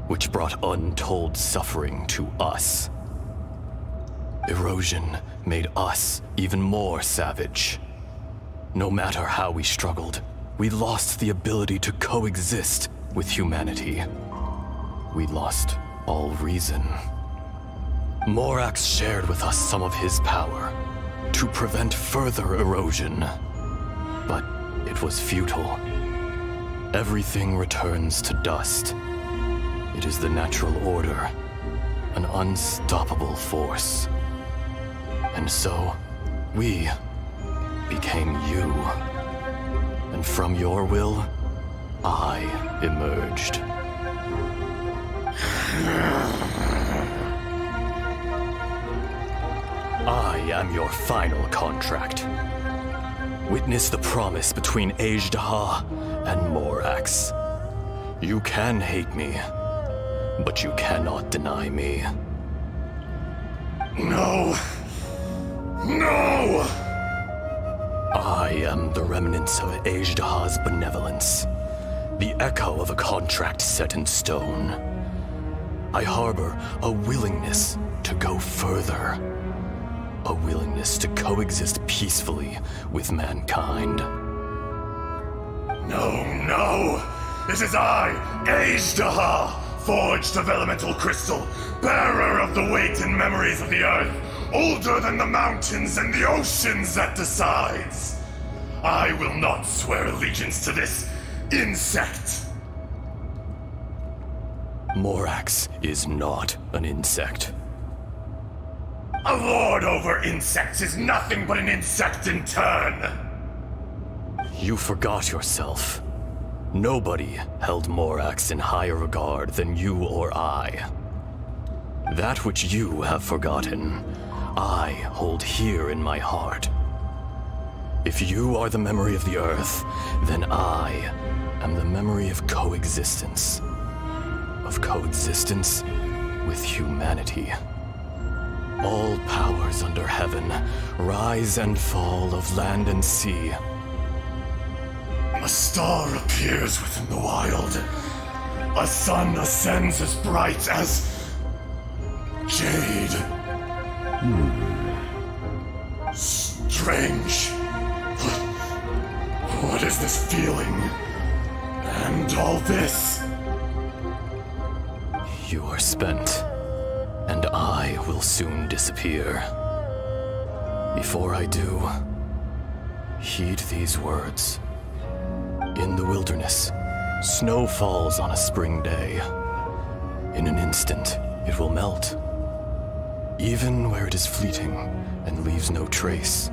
which brought untold suffering to us. Erosion made us even more savage. No matter how we struggled, we lost the ability to coexist with humanity. We lost all reason. Morax shared with us some of his power to prevent further erosion, but it was futile. Everything returns to dust. It is the natural order, an unstoppable force. And so, we became you. And from your will, I emerged. I am your final contract. Witness the promise between Azhdaha and Morax. You can hate me, but you cannot deny me. No! No! I am the remnants of Azhdaha's benevolence, the echo of a contract set in stone. I harbor a willingness to go further, a willingness to coexist peacefully with mankind. No, no! This is I, Azhdaha, forged of elemental crystal, bearer of the weight and memories of the earth, older than the mountains and the oceans that decides. I will not swear allegiance to this insect. Morax is not an insect. A lord over insects is nothing but an insect in turn. You forgot yourself. Nobody held Morax in higher regard than you or I. That which you have forgotten, I hold here in my heart. If you are the memory of the Earth, then I am the memory of coexistence. Of coexistence with humanity. All powers under heaven, rise and fall of land and sea. A star appears within the wild. A sun ascends as bright as jade. Strange. What is this feeling? And all this? You are spent, and I will soon disappear. Before I do, heed these words. In the wilderness, snow falls on a spring day. In an instant, it will melt. Even where it is fleeting and leaves no trace.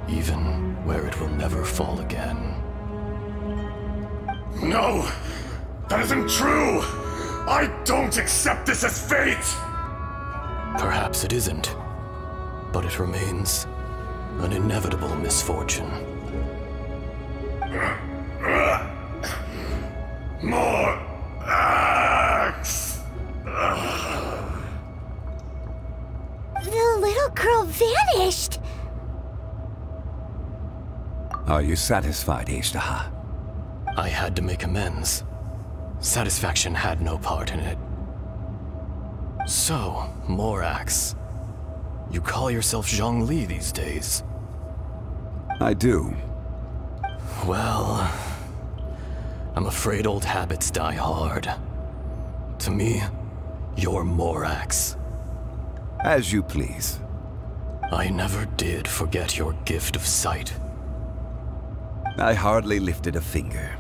Even where it will never fall again. No! That isn't true! I don't accept this as fate! Perhaps it isn't, but it remains an inevitable misfortune. More axe! The little girl vanished! Are you satisfied, Azhdaha? I had to make amends. Satisfaction had no part in it. So, Morax, you call yourself Zhongli these days? I do. Well, I'm afraid old habits die hard. To me, you're Morax. As you please. I never did forget your gift of sight. I hardly lifted a finger.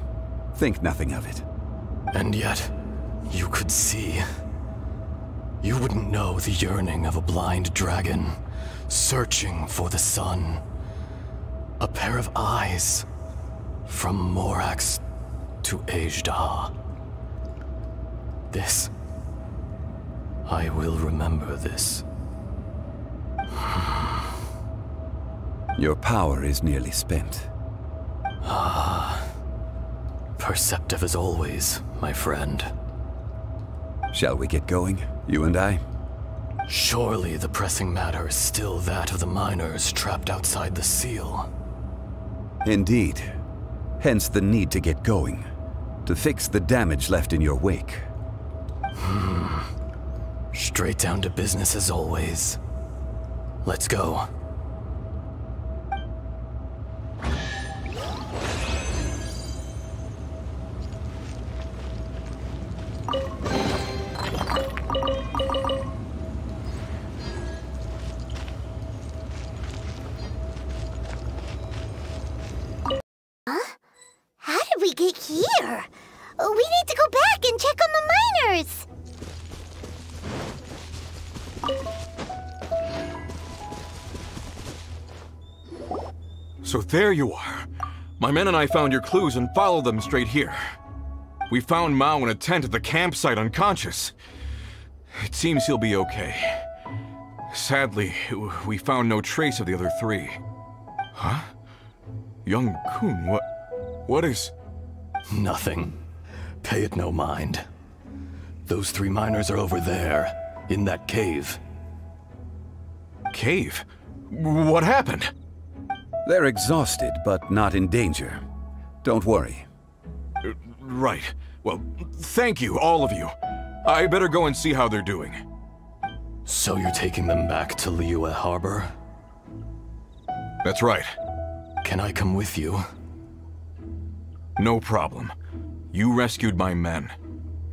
Think nothing of it. And yet, you could see. You wouldn't know the yearning of a blind dragon, searching for the sun. A pair of eyes, from Morax to Azhdaha. This... I will remember this. Your power is nearly spent. Ah. Perceptive as always, my friend. Shall we get going, you and I? Surely the pressing matter is still that of the miners trapped outside the seal. Indeed. Hence the need to get going. To fix the damage left in your wake. Straight down to business as always. Let's go. How did we get here? We need to go back and check on the miners! So there you are. My men and I found your clues and followed them straight here. We found Mao in a tent at the campsite unconscious. It seems he'll be okay. Sadly, we found no trace of the other three. Huh? Young Kun, what is... Nothing. Pay it no mind. Those three miners are over there, in that cave. Cave? What happened? They're exhausted, but not in danger. Don't worry. Right. Well, thank you, all of you. I better go and see how they're doing. So you're taking them back to Liyue Harbor? That's right. Can I come with you? No problem. You rescued my men.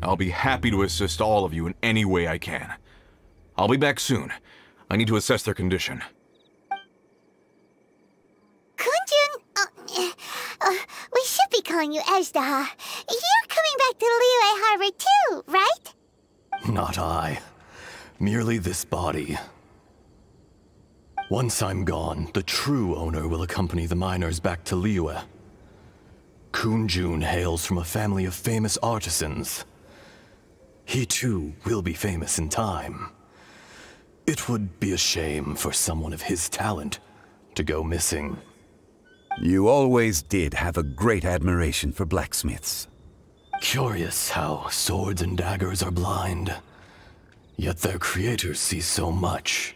I'll be happy to assist all of you in any way I can. I'll be back soon. I need to assess their condition. Kunjun, we should be calling you Ezda. You're coming back to Liyue Harbor too, right? Not I. Merely this body. Once I'm gone, the true owner will accompany the miners back to Liyue. Kunjun hails from a family of famous artisans. He too will be famous in time. It would be a shame for someone of his talent to go missing. You always did have a great admiration for blacksmiths. Curious how swords and daggers are blind, yet their creators see so much.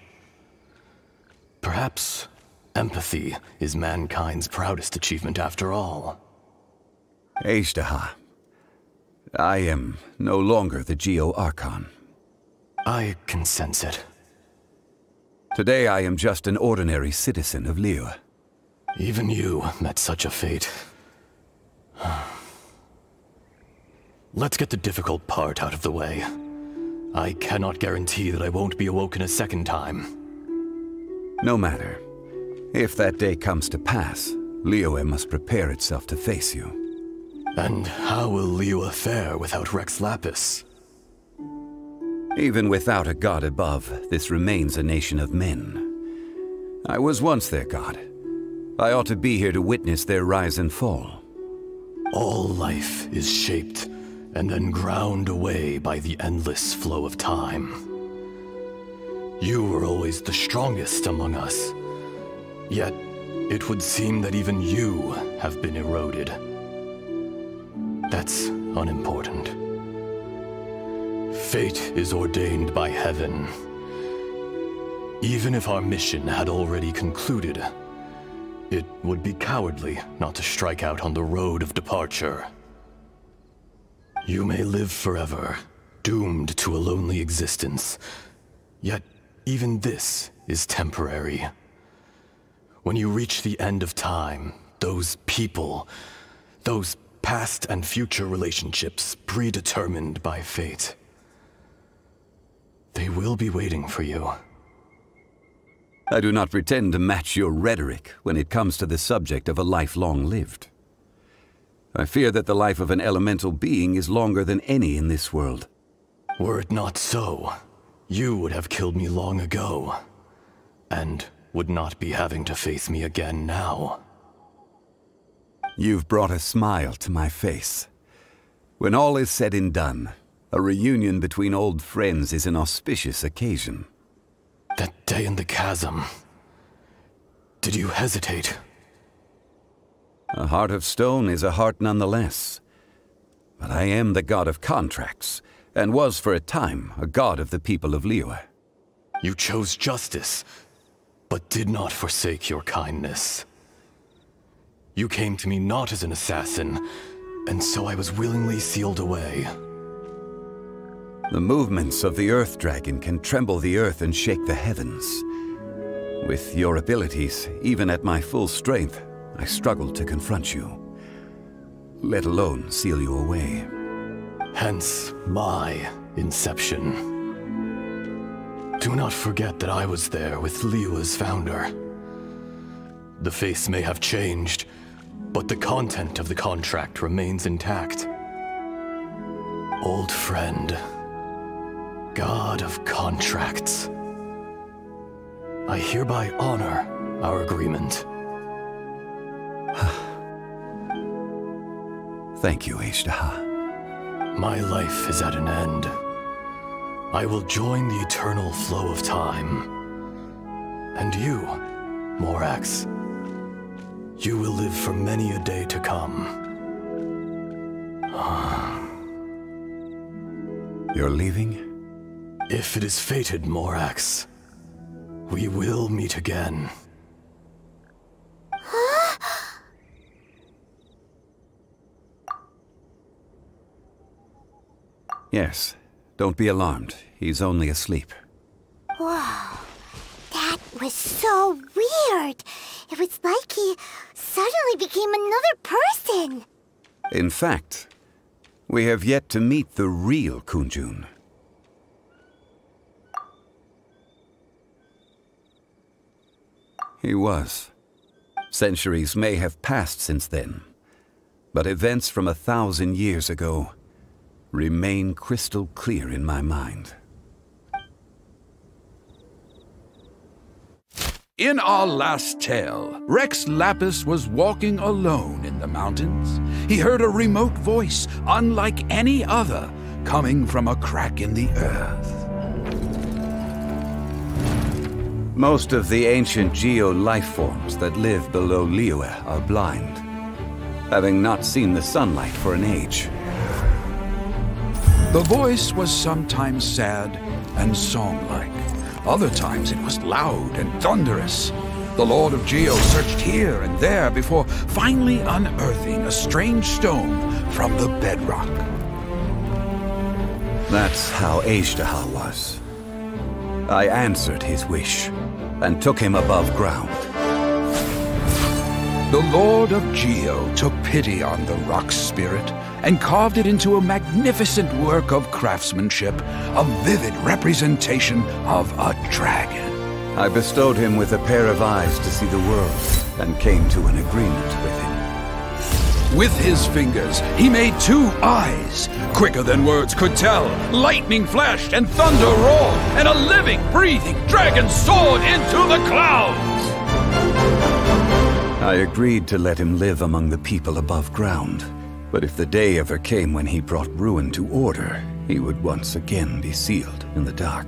Perhaps empathy is mankind's proudest achievement after all. Ezda, I am no longer the Geo-Archon. I can sense it. Today I am just an ordinary citizen of Liyue. Even you met such a fate. Let's get the difficult part out of the way. I cannot guarantee that I won't be awoken a second time. No matter. If that day comes to pass, Liyue must prepare itself to face you. And how will Liyue fare without Rex Lapis? Even without a god above, this remains a nation of men. I was once their god. I ought to be here to witness their rise and fall. All life is shaped and then ground away by the endless flow of time. You were always the strongest among us, yet it would seem that even you have been eroded. That's unimportant. Fate is ordained by heaven. Even if our mission had already concluded, it would be cowardly not to strike out on the road of departure. You may live forever, doomed to a lonely existence, yet even this is temporary. When you reach the end of time, those people, those past and future relationships predetermined by fate, they will be waiting for you. I do not pretend to match your rhetoric when it comes to the subject of a life long lived. I fear that the life of an elemental being is longer than any in this world. Were it not so, you would have killed me long ago, and would not be having to face me again now. You've brought a smile to my face. When all is said and done, A reunion between old friends is an auspicious occasion. That day in the chasm. Did you hesitate? A heart of stone is a heart nonetheless. But I am the god of contracts, and was for a time a god of the people of Liyue. You chose justice, but did not forsake your kindness. You came to me not as an assassin, and so I was willingly sealed away. The movements of the Earth Dragon can tremble the earth and shake the heavens. With your abilities, even at my full strength, I struggled to confront you, let alone seal you away. Hence my inception. Do not forget that I was there with Liyue's founder. The face may have changed, but the content of the contract remains intact. Old friend, god of contracts. I hereby honor our agreement. Thank you, Ashtaha. My life is at an end. I will join the eternal flow of time. And you, Morax, you will live for many a day to come. You're leaving? If it is fated, Morax, we will meet again. Yes. Don't be alarmed. He's only asleep. Whoa. That was so weird. It was like he suddenly became another person. In fact, we have yet to meet the real Kunjun. He was. Centuries may have passed since then, but events from 1,000 years ago remain crystal clear in my mind. In our last tale, Rex Lapis was walking alone in the mountains. He heard a remote voice, unlike any other, coming from a crack in the earth. Most of the ancient geo-life forms that live below Liyue are blind, having not seen the sunlight for an age. The voice was sometimes sad and song-like. Other times it was loud and thunderous. The Lord of Geo searched here and there before finally unearthing a strange stone from the bedrock. That's how Ashtaha was. I answered his wish and took him above ground. The Lord of Geo took pity on the rock spirit and carved it into a magnificent work of craftsmanship, a vivid representation of a dragon. I bestowed him with a pair of eyes to see the world and came to an agreement with him. With his fingers, he made 2 eyes, quicker than words could tell. Lightning flashed and thunder roared, and a living, breathing dragon soared into the clouds. I agreed to let him live among the people above ground. But if the day ever came when he brought ruin to order, he would once again be sealed in the dark.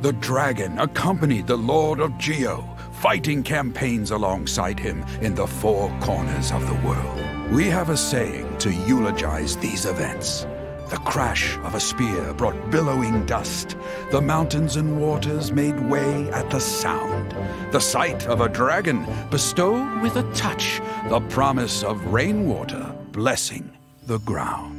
The dragon accompanied the Lord of Geo, fighting campaigns alongside him in the 4 corners of the world. We have a saying to eulogize these events. The crash of a spear brought billowing dust. The mountains and waters made way at the sound. The sight of a dragon bestowed with a touch the promise of rainwater blessing the ground.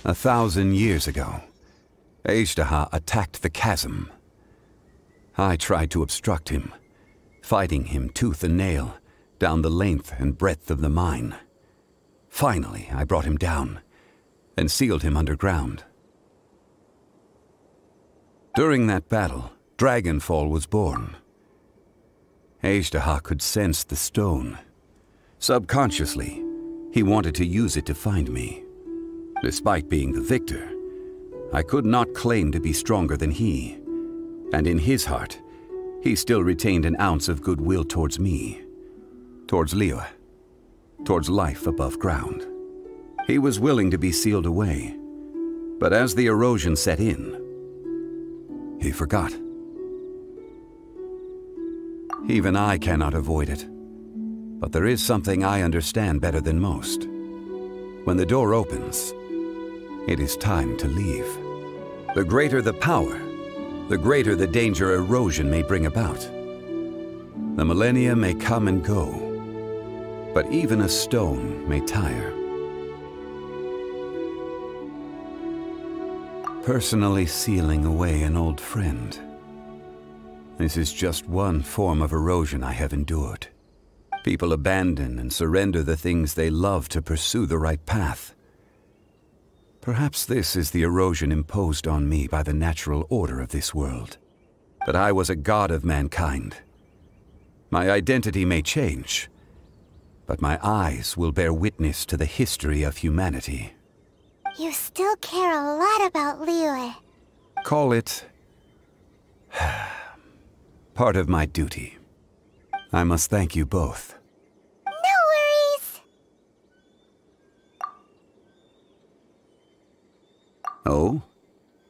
A 1,000 years ago, Ashtaha attacked the chasm. I tried to obstruct him, fighting him tooth and nail down the length and breadth of the mine. Finally, I brought him down and sealed him underground. During that battle, Dragonfall was born. Ashtaha could sense the stone. Subconsciously, He wanted to use it to find me. Despite being the victor, I could not claim to be stronger than he. And in his heart, he still retained an ounce of goodwill towards me, towards Liyue, towards life above ground. He was willing to be sealed away, but as the erosion set in, he forgot. Even I cannot avoid it, but there is something I understand better than most. When the door opens, it is time to leave. The greater the power, the greater the danger erosion may bring about. The millennia may come and go, but even a stone may tire. Personally sealing away an old friend. This is just one form of erosion I have endured. People abandon and surrender the things they love to pursue the right path. Perhaps this is the erosion imposed on me by the natural order of this world. That I was a god of mankind. My identity may change, but my eyes will bear witness to the history of humanity. You still care a lot about Liyue. Call it part of my duty. I must thank you both. No worries. Oh?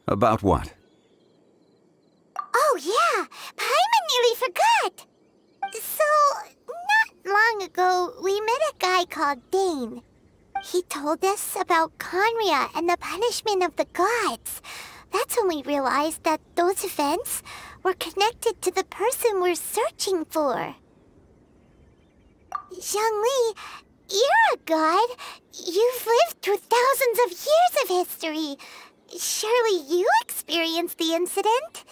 About what? Oh yeah, Paimon nearly forgot. So, not long ago, we met a guy called Dane. He told us about Conria and the punishment of the gods. That's when we realized that those events were connected to the person we're searching for. Zhongli, you're a god. You've lived through thousands of years of history. Surely you experienced the incident?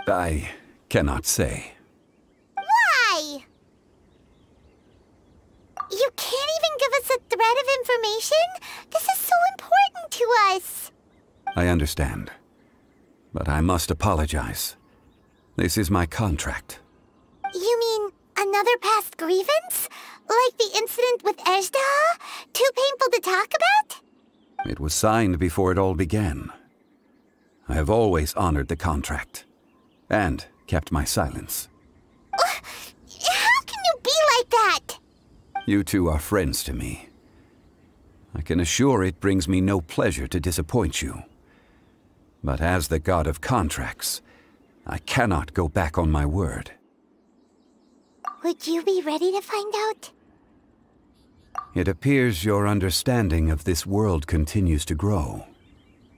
I cannot say. Why? You can't even give us a thread of information? This is so important to us. I understand, but I must apologize. This is my contract. You mean another past grievance? Like the incident with Ejdah? Too painful to talk about? It was signed before it all began. I have always honored the contract, and kept my silence. How can you be like that? You two are friends to me. I can assure it brings me no pleasure to disappoint you. But as the god of contracts, I cannot go back on my word. Would you be ready to find out? It appears your understanding of this world continues to grow.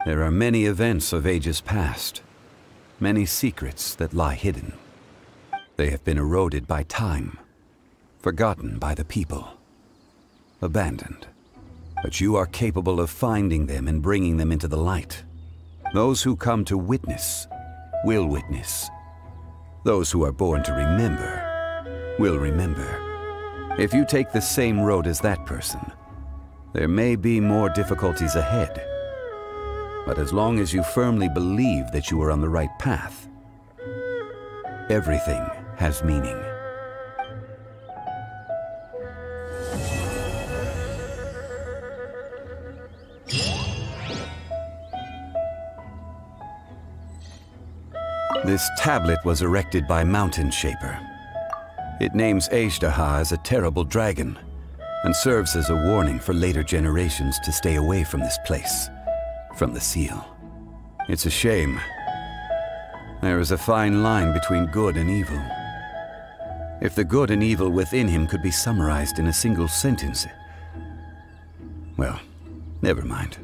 There are many events of ages past, many secrets that lie hidden. They have been eroded by time, forgotten by the people, abandoned. But you are capable of finding them and bringing them into the light. Those who come to witness will witness. Those who are born to remember will remember. If you take the same road as that person, there may be more difficulties ahead. But as long as you firmly believe that you are on the right path, everything has meaning. This tablet was erected by Mountain Shaper. It names Ejdah as a terrible dragon, and serves as a warning for later generations to stay away from this place, from the seal. It's a shame. There is a fine line between good and evil. If the good and evil within him could be summarized in a single sentence... Well, never mind.